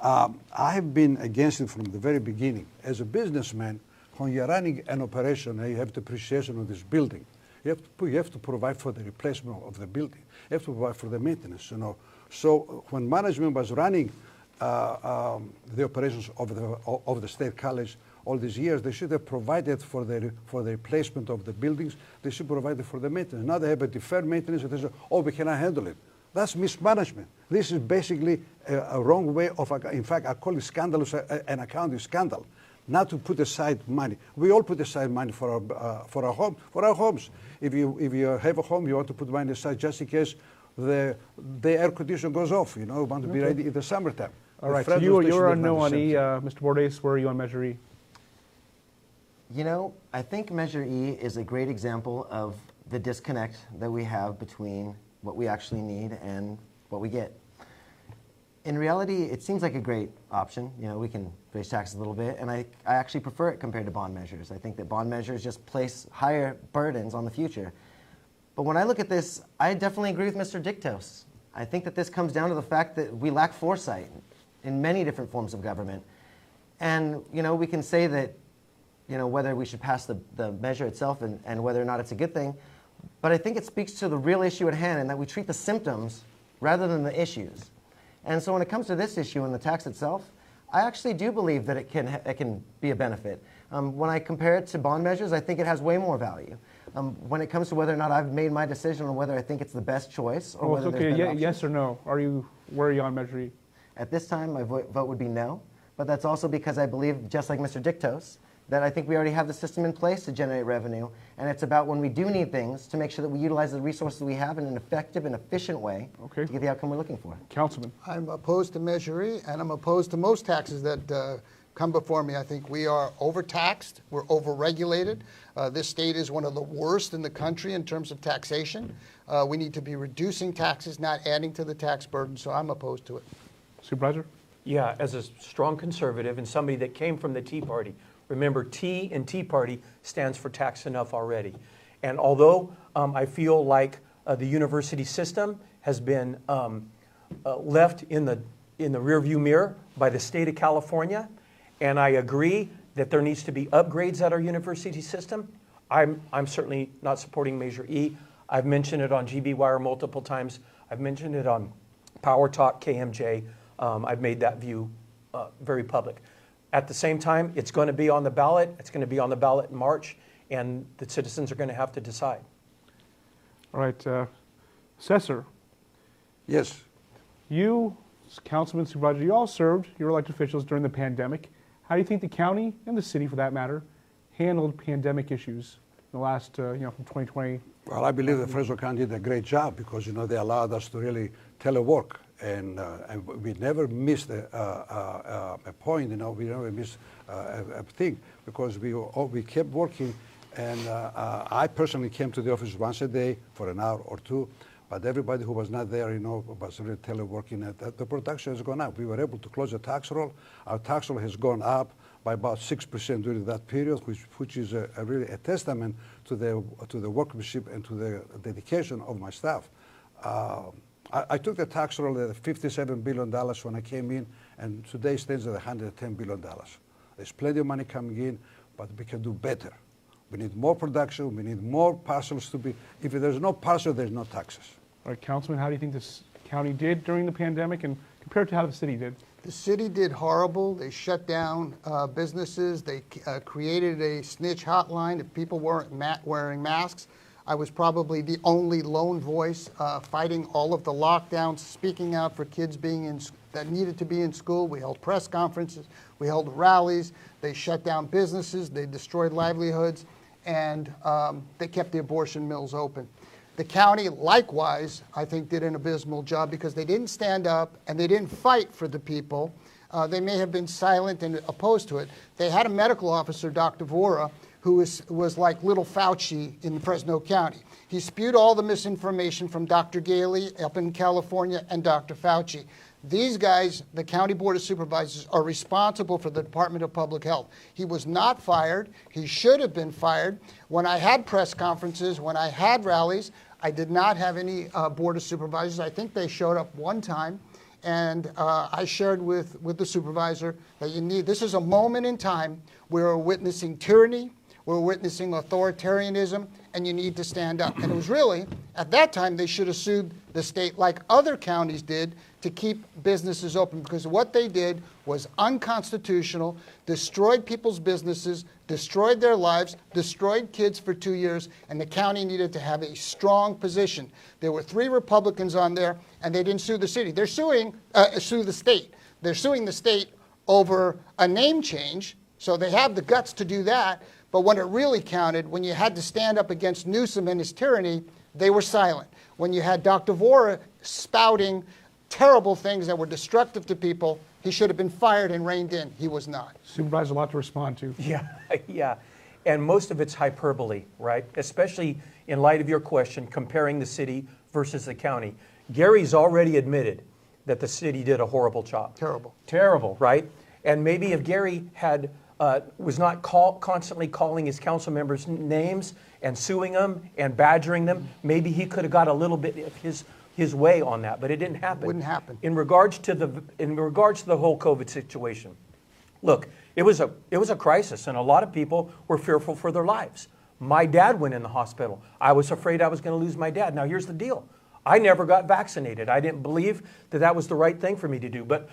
I have been against it from the very beginning. As a businessman, when you're running an operation, you have depreciation of this building. You have to provide for the replacement of the building. You have to provide for the maintenance. So when management was running the operations of the state college all these years, they should have provided for the replacement of the buildings. They should provide for the maintenance. Now they have a deferred maintenance, and they say, "Oh, we cannot handle it." That's mismanagement. This is basically a wrong way of. In fact, I call it scandalous, an accounting scandal. Not to put aside money. We all put aside money for our homes. If you have a home, you want to put money aside just in case the air conditioner goes off. You want to be ready in the summertime.
All right, so you're on no on E. Mr. Bordes, where are you on Measure E?
You know, I think Measure E is a great example of the disconnect that we have between what we actually need and what we get. In reality, it seems like a great option. You know, we can raise taxes a little bit, and I actually prefer it compared to bond measures. I think that bond measures just place higher burdens on the future. But when I look at this, I definitely agree with Mr. Dictos. I think that this comes down to the fact that we lack foresight in many different forms of government. And, you know, we can say that, you know, whether we should pass the measure itself and whether or not it's a good thing, but I think it speaks to the real issue at hand and that we treat the symptoms rather than the issues. And so when it comes to this issue and the tax itself, I actually do believe that it can be a benefit. When I compare it to bond measures, I think it has way more value. When it comes to whether or not I've made my decision on whether I think it's the best choice or whether
it's okay.
there's better
Yes or no? Where are you on Measure E?
At this time, my vote would be no, but that's also because I believe, just like Mr. Dictos, that I think we already have the system in place to generate revenue, and it's about when we do need things to make sure that we utilize the resources we have in an effective and efficient way to get the outcome we're looking for.
Councilman.
I'm opposed to Measure E, and I'm opposed to most taxes that come before me. I think we are overtaxed, we're overregulated. This state is one of the worst in the country in terms of taxation. We need to be reducing taxes, not adding to the tax burden, so I'm opposed to it.
Supervisor?
Yeah, as a strong conservative and somebody that came from the Tea Party, remember, T in Tea Party stands for tax enough already. And although I feel like the university system has been left in the rearview mirror by the state of California, and I agree that there needs to be upgrades at our university system, I'm certainly not supporting Measure E. I've mentioned it on GB Wire multiple times. I've mentioned it on Power Talk KMJ. I've made that view very public. At the same time, it's going to be on the ballot. It's going to be on the ballot in March, and the citizens are going to have to decide.
All right, Assessor.
Yes.
You, Councilman, Supervisor, you all served, you were elected officials during the pandemic. How do you think the county, and the city for that matter, handled pandemic issues in the last, from 2020?
Well, I believe the Fresno County did a great job because, they allowed us to really telework. And we never missed a point, we never missed a thing because we kept working. And I personally came to the office once a day for an hour or two, but everybody who was not there, was really teleworking. The production has gone up. We were able to close the tax roll. Our tax roll has gone up by about 6% during that period, which is really a testament to the workmanship and to the dedication of my staff. I took the tax roll at $57 billion when I came in, and today stands at $110 billion. There's plenty of money coming in, but we can do better. We need more production. We need more parcels to be. If there's no parcel, there's no taxes.
All right, Councilman, how do you think this county did during the pandemic and compared to how the city did?
The city did horrible. They shut down businesses. They created a snitch hotline if people weren't wearing masks. I was probably the only lone voice fighting all of the lockdowns, speaking out for kids that needed to be in school. We held press conferences. We held rallies. They shut down businesses. They destroyed livelihoods. And they kept the abortion mills open. The county, likewise, I think did an abysmal job because they didn't stand up and they didn't fight for the people. They may have been silent and opposed to it. They had a medical officer, Dr. Vora, who was like little Fauci in Fresno County. He spewed all the misinformation from Dr. Gailey up in California and Dr. Fauci. These guys, the County Board of Supervisors, are responsible for the Department of Public Health. He was not fired. He should have been fired. When I had press conferences, when I had rallies, I did not have any Board of Supervisors. I think they showed up one time. And I shared with the supervisor that this is a moment in time where we're witnessing tyranny, we're witnessing authoritarianism, and you need to stand up. And it was really, at that time, they should have sued the state like other counties did to keep businesses open, because what they did was unconstitutional, destroyed people's businesses, destroyed their lives, destroyed kids for 2 years, and the county needed to have a strong position. There were 3 Republicans on there, and they didn't sue the city. They're sue the state. They're suing the state over a name change, so they have the guts to do that. But when it really counted, when you had to stand up against Newsom and his tyranny, they were silent. When you had Dr. Vora spouting terrible things that were destructive to people. He should have been fired and reined in. He was not.
Supervisor, a lot to respond to.
Yeah, yeah. And most of it's hyperbole, right? Especially in light of your question, comparing the city versus the county. Gary's already admitted that the city did a horrible job.
Terrible.
Terrible, right? And maybe if Gary had was not constantly calling his council members names and suing them and badgering them, maybe he could have got a little bit of his way on that, but it didn't happen.
Wouldn't happen.
In regards to the whole COVID situation, look, it was a crisis, and a lot of people were fearful for their lives. My dad went in the hospital. I was afraid I was going to lose my dad. Now here's the deal. I never got vaccinated. I didn't believe that that was the right thing for me to do, but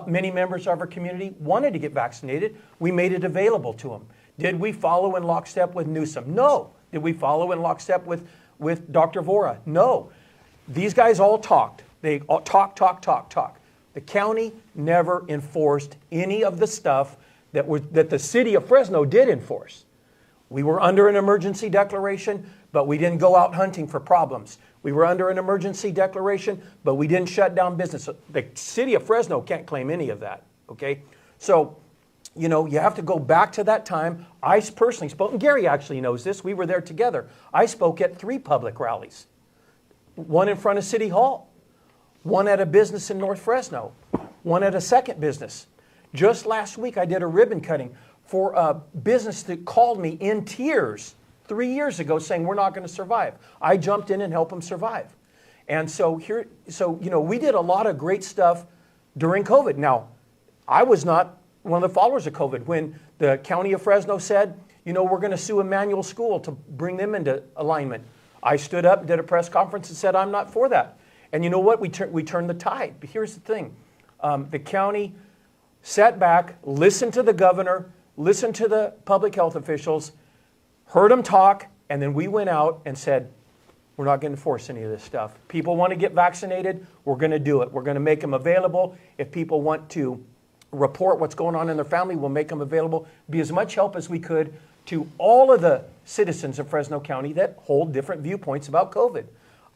many members of our community wanted to get vaccinated. We made it available to them. Did we follow in lockstep with Newsom? No. Did we follow in lockstep with Dr. Vora? No. These guys all talked. They all talk. The county never enforced any of the stuff that the city of Fresno did enforce. We were under an emergency declaration, but we didn't go out hunting for problems. We were under an emergency declaration, but we didn't shut down business. The city of Fresno can't claim any of that, okay? So, you have to go back to that time. I personally spoke, and Gary actually knows this. We were there together. I spoke at 3 public rallies. One in front of City Hall, one at a business in North Fresno, one at a second business. Just last week, I did a ribbon cutting for a business that called me in tears 3 years ago saying we're not going to survive. I jumped in and helped them survive. And so we did a lot of great stuff during COVID. Now, I was not one of the followers of COVID. When the county of Fresno said, we're going to sue Emmanuel School to bring them into alignment, I stood up, did a press conference and said, I'm not for that. And you know what? We turned the tide. But here's the thing. The county sat back, listened to the governor, listened to the public health officials, heard them talk, and then we went out and said, we're not going to enforce any of this stuff. People want to get vaccinated, we're going to do it. We're going to make them available. If people want to report what's going on in their family, we'll make them available. Be as much help as we could to all of the citizens of Fresno County that hold different viewpoints about COVID.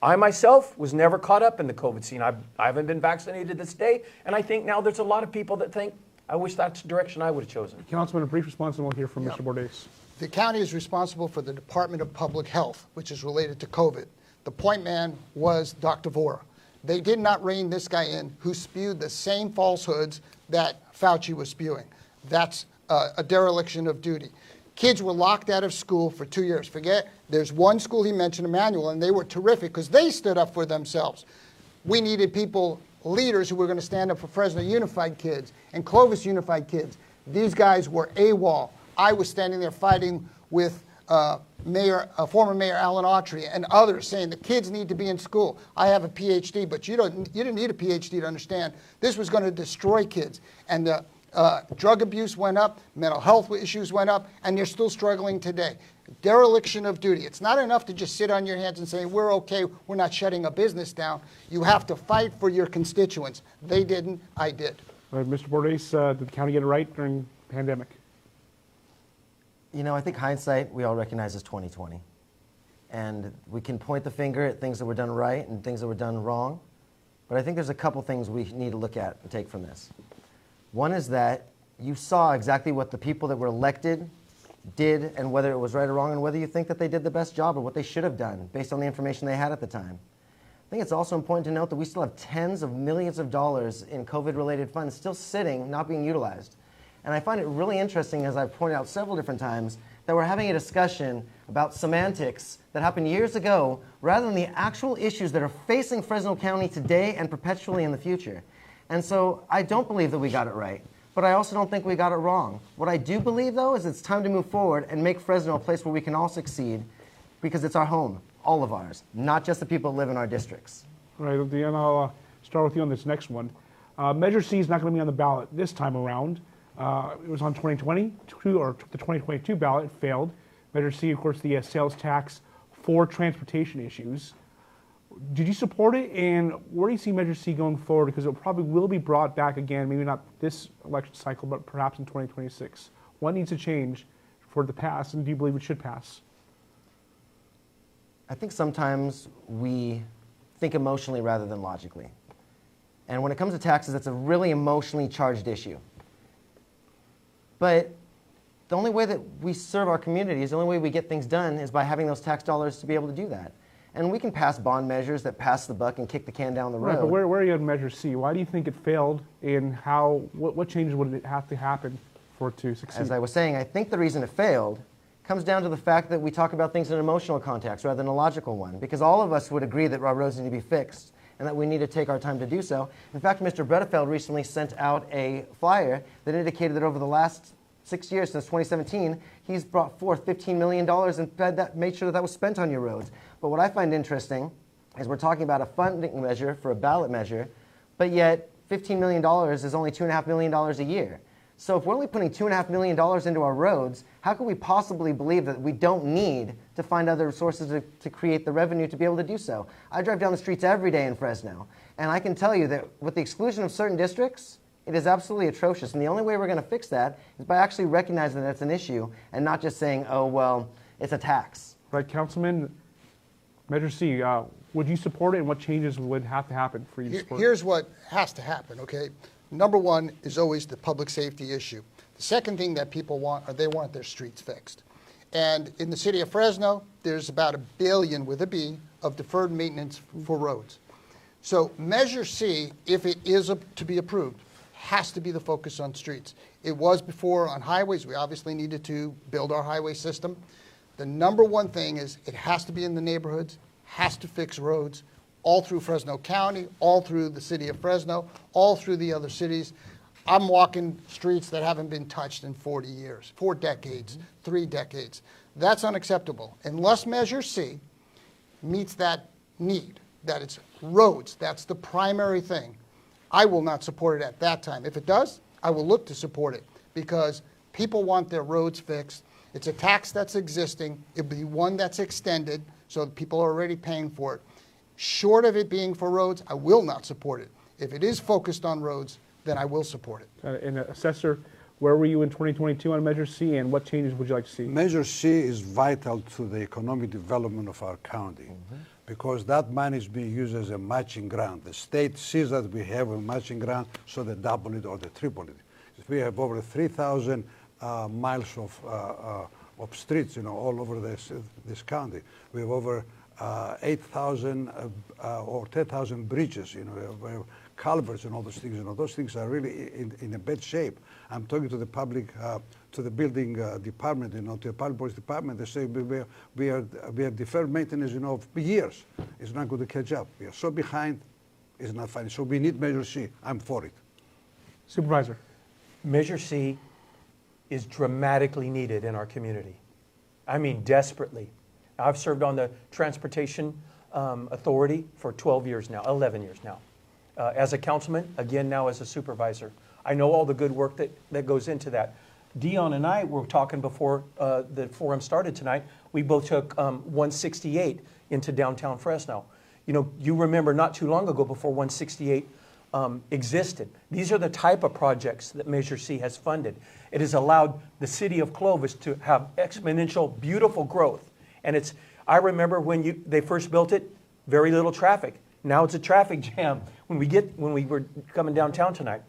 I myself was never caught up in the COVID scene. I haven't been vaccinated to this day, and I think now there's a lot of people that think, I wish that's the direction I would have chosen.
Councilman, a brief response, and we'll hear from Mr. Bordes.
The county is responsible for the Department of Public Health, which is related to COVID. The point man was Dr. Vora. They did not rein this guy in who spewed the same falsehoods that Fauci was spewing. That's a dereliction of duty. Kids were locked out of school for 2 years. There's one school he mentioned, Emmanuel, and they were terrific because they stood up for themselves. We needed leaders who were going to stand up for Fresno Unified Kids and Clovis Unified Kids. These guys were AWOL. I was standing there fighting with former Mayor Alan Autry and others saying the kids need to be in school. I have a PhD, but you didn't need a PhD to understand this was going to destroy kids. And the drug abuse went up, mental health issues went up, and they're still struggling today. Dereliction of duty. It's not enough to just sit on your hands and say, we're okay, we're not shutting a business down. You have to fight for your constituents. They didn't, I did.
All right, Mr. Bordes, did the county get it right during the pandemic?
I think hindsight, we all recognize is 20/20. And we can point the finger at things that were done right and things that were done wrong. But I think there's a couple things we need to look at and take from this. One is that you saw exactly what the people that were elected did and whether it was right or wrong and whether you think that they did the best job or what they should have done based on the information they had at the time. I think it's also important to note that we still have tens of millions of dollars in COVID-related funds still sitting, not being utilized. And I find it really interesting, as I've pointed out several different times, that we're having a discussion about semantics that happened years ago rather than the actual issues that are facing Fresno County today and perpetually in the future. And so I don't believe that we got it right, but I also don't think we got it wrong. What I do believe, though, is it's time to move forward and make Fresno a place where we can all succeed because it's our home, all of ours, not just the people that live in our districts.
All right, Deanna, I'll start with you on this next one. Measure C is not going to be on the ballot this time around. It was on 2020, or the 2022 ballot. It failed. Measure C, of course, the sales tax for transportation issues. Did you support it, and where do you see Measure C going forward? Because it probably will be brought back again, maybe not this election cycle, but perhaps in 2026. What needs to change for it to pass, and do you believe it should pass?
I think sometimes we think emotionally rather than logically. And when it comes to taxes, it's a really emotionally charged issue. But the only way that we serve our communities, the only way we get things done is by having those tax dollars to be able to do that. And we can pass bond measures that pass the buck and kick the can down the road.
Right, but where are you on Measure C? Why do you think it failed, and what changes would it have to happen for it to succeed?
As I was saying, I think the reason it failed comes down to the fact that we talk about things in an emotional context rather than a logical one, because all of us would agree that our roads need to be fixed and that we need to take our time to do so. In fact, Mr. Bredefeld recently sent out a flyer that indicated that over the last 6 years, since 2017, he's brought forth $15 million and made sure that was spent on your roads. But what I find interesting is we're talking about a funding measure for a ballot measure, but yet $15 million is only $2.5 million a year. So if we're only putting $2.5 million into our roads, how can we possibly believe that we don't need to find other sources to create the revenue to be able to do so? I drive down the streets every day in Fresno, and I can tell you that with the exclusion of certain districts, it is absolutely atrocious. And the only way we're going to fix that is by actually recognizing that it's an issue and not just saying, oh, well, it's a tax.
Right, Councilman, Measure C, would you support it, and what changes would have to happen for you to support it?
Here's what has to happen, okay? Number one is always the public safety issue. The second thing that people want, they want their streets fixed. And in the city of Fresno, there's about $1 billion with a B of deferred maintenance for roads. So Measure C, if it is to be approved, has to be the focus on streets. It was before on highways. We obviously needed to build our highway system. The number one thing is it has to be in the neighborhoods, has to fix roads all through Fresno County, all through the city of Fresno, all through the other cities. I'm walking streets that haven't been touched in 40 years, 4 decades, 3 decades. That's unacceptable. Unless Measure C meets that need, that it's roads, that's the primary thing, I will not support it at that time. If it does, I will look to support it because people want their roads fixed. It's a tax that's existing. It'll be one that's extended so that people are already paying for it. Short of it being for roads, I will not support it. If it is focused on roads, then I will support it.
And Assessor, where were you in 2022 on Measure C, and what changes would you like to see?
Measure C is vital to the economic development of our county because that money is being used as a matching grant. The state sees that we have a matching grant, so they double it or they triple it. We have over 3,000 miles of streets, all over this county. We have over 8,000 or 10,000 bridges, we have culverts and all those things. Those things are really in a bad shape. I'm talking to the public, to the building department, to the public works department. They say we are deferred maintenance, for years. It's not going to catch up. We are so behind. It's not funny. So we need Measure C. I'm for it.
Supervisor.
Measure C is dramatically needed in our community. I mean, desperately. I've served on the Transportation Authority for 12 years now, 11 years now. As a councilman, again now as a supervisor. I know all the good work that goes into that. Dion and I were talking before the forum started tonight. We both took 168 into downtown Fresno. You remember not too long ago before 168 existed. These are the type of projects that Measure C has funded. It has allowed the city of Clovis to have exponential, beautiful growth. And I remember when they first built it, very little traffic. Now it's a traffic jam when we were coming downtown tonight.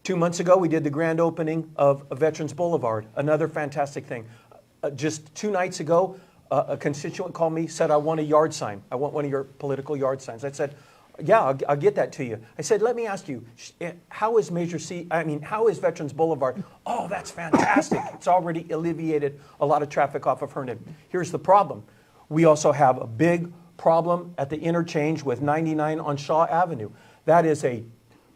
2 months ago, we did the grand opening of Veterans Boulevard, another fantastic thing. Just 2 nights ago, a constituent called me, said, I want a yard sign. I want one of your political yard signs. I said, yeah, I'll get that to you. I said, let me ask you, how is how is Veterans Boulevard? Oh, that's fantastic. It's already alleviated a lot of traffic off of Herndon. Here's the problem. We also have a big problem at the interchange with 99 on Shaw Avenue. That is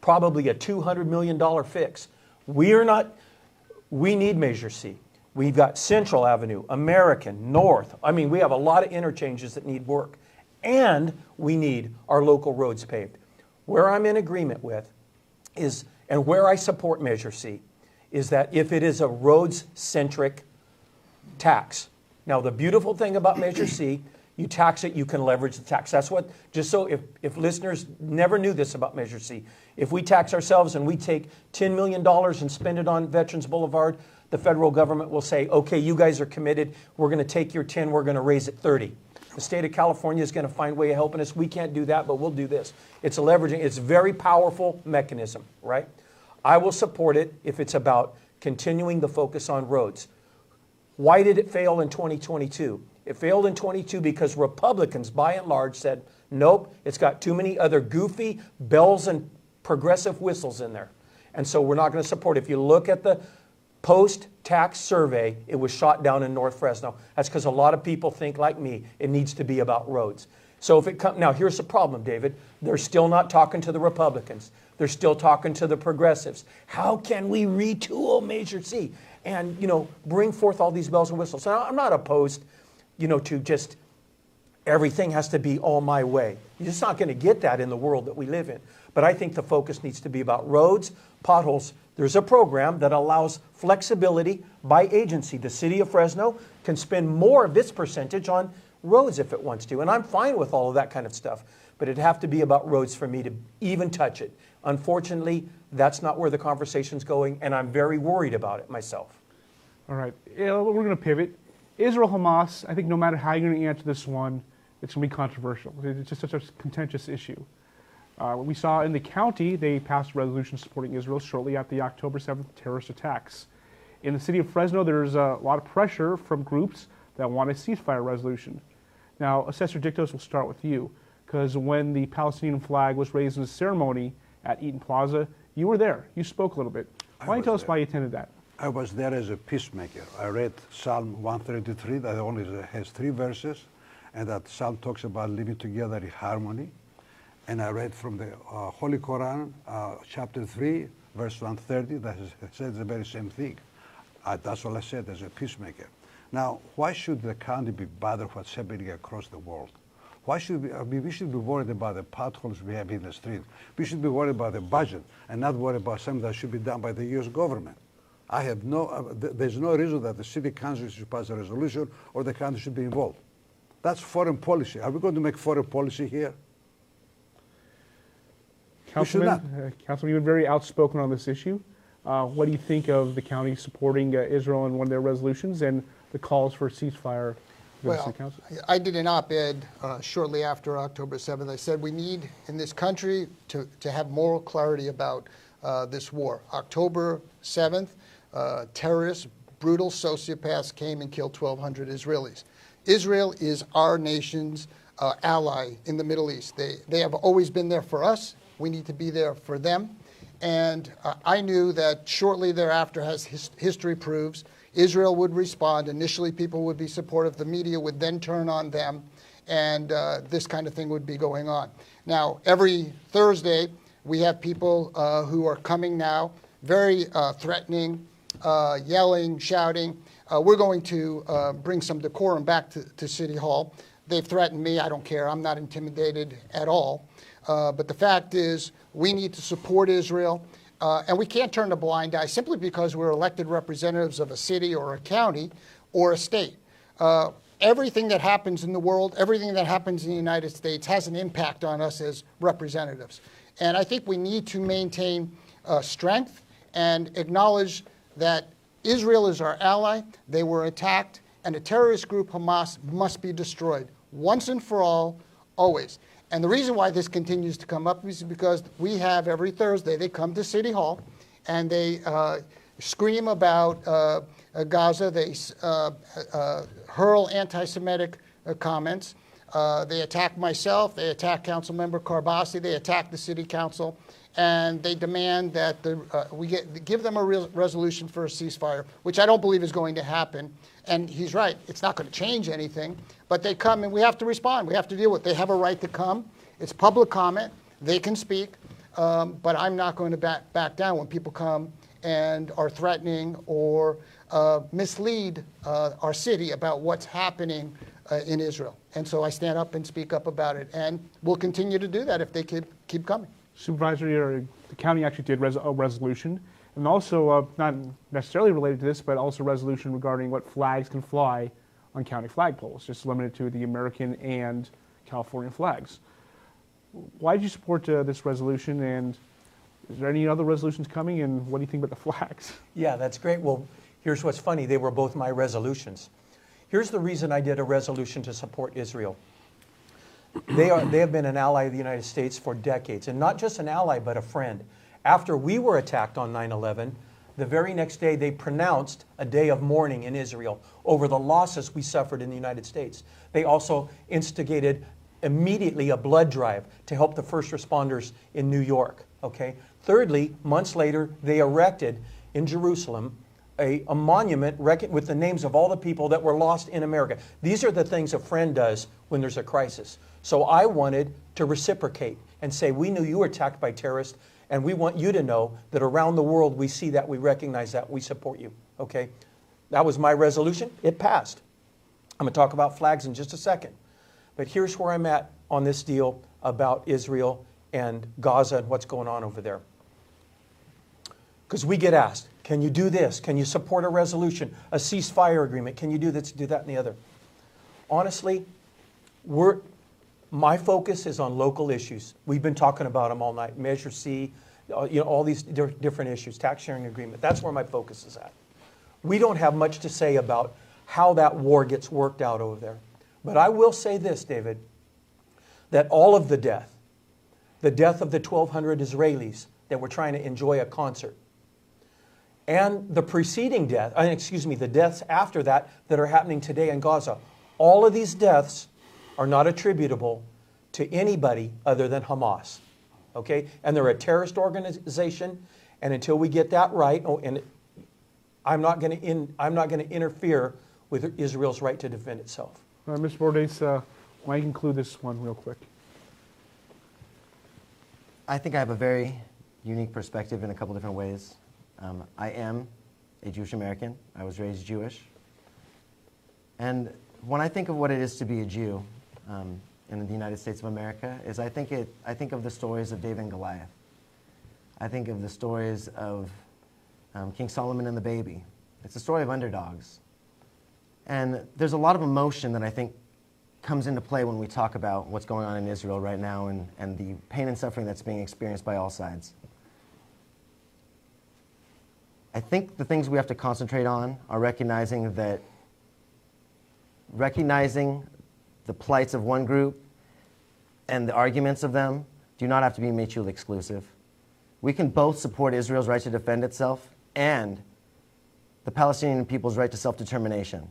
probably a $200 million fix. We need Measure C. We've got Central Avenue, American, North. We have a lot of interchanges that need work. And we need our local roads paved. Where I'm in agreement with and where I support Measure C, is that if it is a roads-centric tax. Now, the beautiful thing about Measure C, you tax it, you can leverage the tax. That's what, just so if listeners never knew this about Measure C, if we tax ourselves and we take $10 million and spend it on Veterans Boulevard, the federal government will say, okay, you guys are committed. We're going to take your 10, we're going to raise it 30. The state of California is going to find a way of helping us. We can't do that, but we'll do this. It's a leveraging. It's a very powerful mechanism, right? I will support it if it's about continuing the focus on roads. Why did it fail in 2022? It failed in 22 because Republicans, by and large, said, nope, it's got too many other goofy bells and progressive whistles in there. And so we're not going to support it. If you look at the post-tax survey, it was shot down in North Fresno. That's because a lot of people think, like me, it needs to be about roads. So if it comes, now here's the problem, David. They're still not talking to the Republicans. They're still talking to the progressives. How can we retool Measure C and, bring forth all these bells and whistles? Now, I'm not opposed, to just everything has to be all my way. You're just not going to get that in the world that we live in. But I think the focus needs to be about roads, potholes. There's a program that allows flexibility by agency. The city of Fresno can spend more of its percentage on roads if it wants to. And I'm fine with all of that kind of stuff. But it'd have to be about roads for me to even touch it. Unfortunately, that's not where the conversation's going, and I'm very worried about it myself.
All right, we're going to pivot. Israel-Hamas, I think no matter how you're going to answer this one, it's going to be controversial. It's just such a contentious issue. We saw in the county, they passed a resolution supporting Israel shortly after the October 7th terrorist attacks. In the city of Fresno, there's a lot of pressure from groups that want a ceasefire resolution. Now, Assessor Dictos, will start with you, because when the Palestinian flag was raised in the ceremony at Eaton Plaza, you were there. You spoke a little bit. Why don't you tell us why you attended that?
I was there as a peacemaker. I read Psalm 133 that only has 3 verses, and that Psalm talks about living together in harmony. And I read from the Holy Quran, chapter 3, verse 130, that says the very same thing. That's all I said as a peacemaker. Now, why should the county be bothered what's happening across the world? Why should we should be worried about the potholes we have in the street. We should be worried about the budget and not worried about something that should be done by the U.S. government. I have there's no reason that the city council should pass a resolution or the county should be involved. That's foreign policy. Are we going to make foreign policy here?
Councilman, you've been very outspoken on this issue. What do you think of the county supporting Israel in one of their resolutions and the calls for a ceasefire?
Well, I did an op-ed shortly after October 7th. I said we need in this country to have moral clarity about this war. October 7th, terrorists, brutal sociopaths came and killed 1,200 Israelis. Israel is our nation's ally in the Middle East. They have always been there for us. We need to be there for them. And I knew that shortly thereafter, as history proves, Israel would respond. Initially, people would be supportive. The media would then turn on them, and this kind of thing would be going on. Now, every Thursday, we have people who are coming now, very threatening, yelling, shouting. We're going to bring some decorum back to City Hall. They've threatened me. I don't care. I'm not intimidated at all. But the fact is, we need to support Israel. And we can't turn a blind eye simply because we're elected representatives of a city or a county or a state. Everything that happens in the world, everything that happens in the United States has an impact on us as representatives. And I think we need to maintain strength and acknowledge that Israel is our ally. They were attacked, and the terrorist group Hamas must be destroyed once and for all, always. And the reason why this continues to come up is because we have every Thursday, they come to City Hall and they scream about Gaza. They hurl anti-Semitic comments. They attack myself. They attack Councilmember Carbasi. They attack the City Council. And they demand that we give them a resolution for a ceasefire, which I don't believe is going to happen. And he's right. It's not going to change anything. But they come, and we have to respond. We have to deal with it. They have a right to come. It's public comment. They can speak. But I'm not going to back down when people come and are threatening or mislead our city about what's happening in Israel. And so I stand up and speak up about it. And we'll continue to do that if they keep coming.
Supervisor, the county actually did a resolution, and also not necessarily related to this, but also a resolution regarding what flags can fly on county flagpoles, just limited to the American and California flags. Why did you support this resolution, and is there any other resolutions coming, and what do you think about the flags?
Yeah, that's great. Well, here's what's funny. They were both my resolutions. Here's the reason I did a resolution to support Israel. They have been an ally of the United States for decades, and not just an ally, but a friend. After we were attacked on 9/11, the very next day they pronounced a day of mourning in Israel over the losses we suffered in the United States. They also instigated immediately a blood drive to help the first responders in New York. Okay. Thirdly, months later, they erected in Jerusalem a monument with the names of all the people that were lost in America. These are the things a friend does when there's a crisis. So I wanted to reciprocate and say, we knew you were attacked by terrorists, and we want you to know that around the world we see that, we recognize that, we support you. Okay? That was my resolution. It passed. I'm going to talk about flags in just a second. But here's where I'm at on this deal about Israel and Gaza and what's going on over there. Because we get asked, can you do this? Can you support a resolution, a ceasefire agreement? Can you do this, do that, and the other? Honestly, my focus is on local issues. We've been talking about them all night. Measure C, all these different issues, tax sharing agreement. That's where my focus is at. We don't have much to say about how that war gets worked out over there. But I will say this, David, that all of the death of the 1,200 Israelis that were trying to enjoy a concert, and the preceding death, the deaths after that are happening today in Gaza, all of these deaths are not attributable to anybody other than Hamas. Okay? And they're a terrorist organization, and until we get that right, I'm not going to interfere with Israel's right to defend itself.
Mr. Bordes, why don't you conclude this one real quick?
I think I have a very unique perspective in a couple different ways. I am a Jewish American. I was raised Jewish. And when I think of what it is to be a Jew in the United States of America, I think of the stories of David and Goliath. I think of the stories of King Solomon and the baby. It's a story of underdogs. And there's a lot of emotion that I think comes into play when we talk about what's going on in Israel right now and the pain and suffering that's being experienced by all sides. I think the things we have to concentrate on are recognizing the plights of one group and the arguments of them do not have to be mutually exclusive. We can both support Israel's right to defend itself and the Palestinian people's right to self-determination.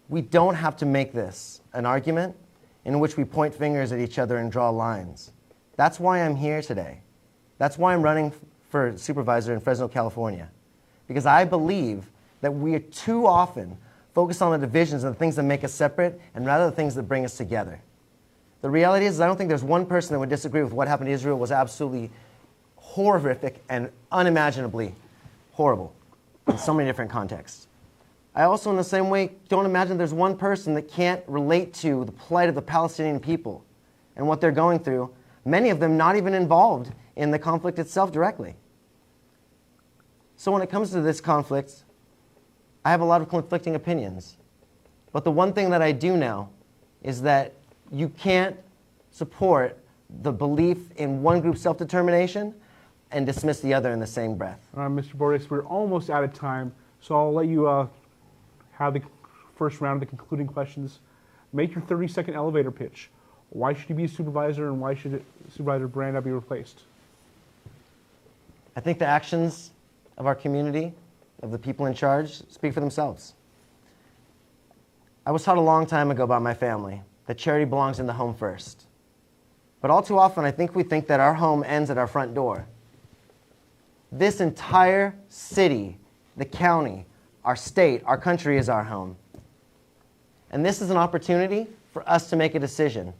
We don't have to make this an argument in which we point fingers at each other and draw lines. That's why I'm here today. That's why I'm running for supervisor in Fresno, California. Because I believe that we are too often focused on the divisions and the things that make us separate and rather the things that bring us together. The reality is I don't think there's one person that would disagree with what happened to Israel was absolutely horrific and unimaginably horrible in so many different contexts. I also, in the same way, don't imagine there's one person that can't relate to the plight of the Palestinian people and what they're going through, many of them not even involved in the conflict itself directly. So when it comes to this conflict, I have a lot of conflicting opinions. But the one thing that I do know is that you can't support the belief in one group's self-determination and dismiss the other in the same breath.
Mr. Bordes, we're almost out of time, so I'll let you have the first round of the concluding questions. Make your 30-second elevator pitch. Why should you be a supervisor, and why should Supervisor Branda be replaced?
I think the actions of our community, of the people in charge, speak for themselves. I was taught a long time ago by my family that charity belongs in the home first. But all too often, I think we think that our home ends at our front door. This entire city, the county, our state, our country is our home. And this is an opportunity for us to make a decision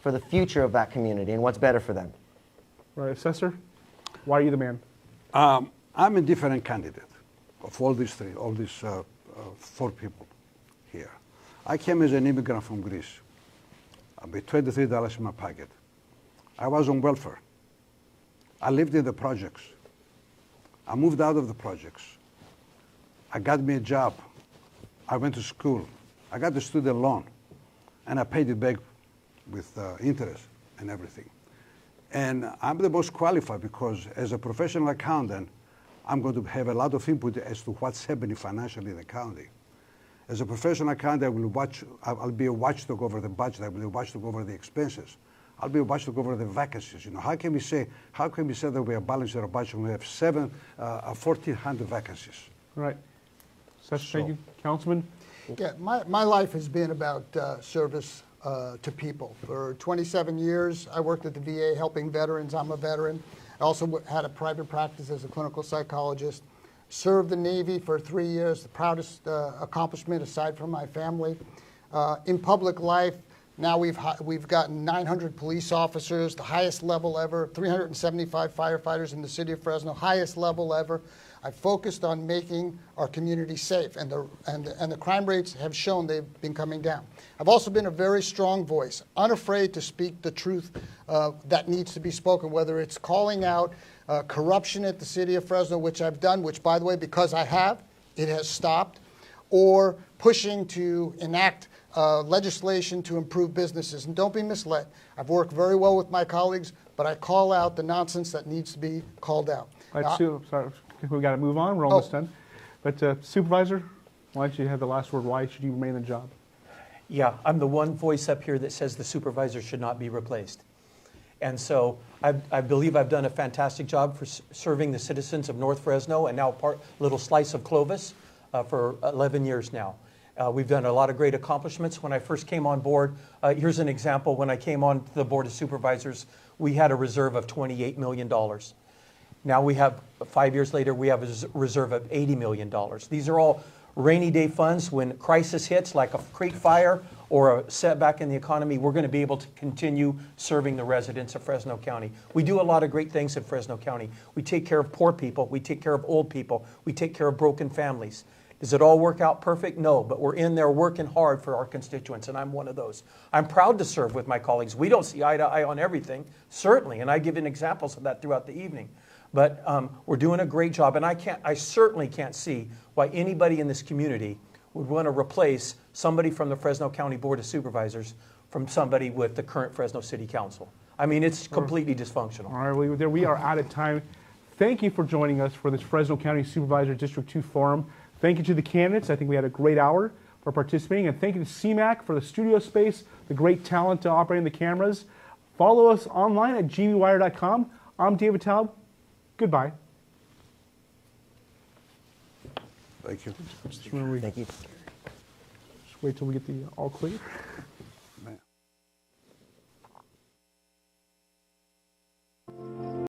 for the future of that community and what's better for them.
Right, Assessor, why are you the man?
I'm a different candidate of all these four people here. I came as an immigrant from Greece. I made $23 in my pocket. I was on welfare. I lived in the projects. I moved out of the projects. I got me a job. I went to school. I got the student loan, and I paid it back with interest and everything. And I'm the most qualified because as a professional accountant, I'm going to have a lot of input as to what's happening financially in the county. As a professional accountant, I'll be a watchdog over the budget. I'll be a watchdog over the expenses. I'll be a watchdog over the vacancies. You know, how can we say that we are balancing our budget when we have 1,400 vacancies?
Right. Thank you, Councilman.
Yeah, my life has been about service to people. For 27 years, I worked at the VA helping veterans. I'm a veteran. I also had a private practice as a clinical psychologist. Served the Navy for 3 years, the proudest accomplishment aside from my family. In public life, now we've gotten 900 police officers, the highest level ever, 375 firefighters in the city of Fresno, highest level ever. I focused on making our community safe, and the crime rates have shown they've been coming down. I've also been a very strong voice, unafraid to speak the truth that needs to be spoken, whether it's calling out corruption at the city of Fresno, which I've done, which, by the way, because I have, it has stopped, or pushing to enact legislation to improve businesses. And don't be misled. I've worked very well with my colleagues, but I call out the nonsense that needs to be called out.
All right, sorry, we got to move on. We're almost done. But Supervisor, why don't you have the last word? Why should you remain in the job?
Yeah, I'm the one voice up here that says the supervisor should not be replaced. And so I believe I've done a fantastic job for serving the citizens of North Fresno and now a little slice of Clovis for 11 years now. We've done a lot of great accomplishments. When I first came on board, here's an example. When I came on the Board of Supervisors, we had a reserve of $28 million. Now we have, 5 years later, we have a reserve of $80 million. These are all rainy day funds. When crisis hits, like a creek fire or a setback in the economy, we're going to be able to continue serving the residents of Fresno County. We do a lot of great things in Fresno County. We take care of poor people. We take care of old people. We take care of broken families. Does it all work out perfect? No, but we're in there working hard for our constituents, and I'm one of those. I'm proud to serve with my colleagues. We don't see eye to eye on everything, certainly, and I give examples of that throughout the evening. But we're doing a great job, and I certainly can't see why anybody in this community would want to replace somebody from the Fresno County Board of Supervisors from somebody with the current Fresno City Council. I mean, it's completely dysfunctional.
All right, we are out of time. Thank you for joining us for this Fresno County Supervisor District 2 Forum. Thank you to the candidates. I think we had a great hour for participating. And thank you to CMAC for the studio space, the great talent to operating the cameras. Follow us online at gbwire.com. I'm David Taub. Goodbye.
Thank you.
Thank you. Just wait till we get the all clear.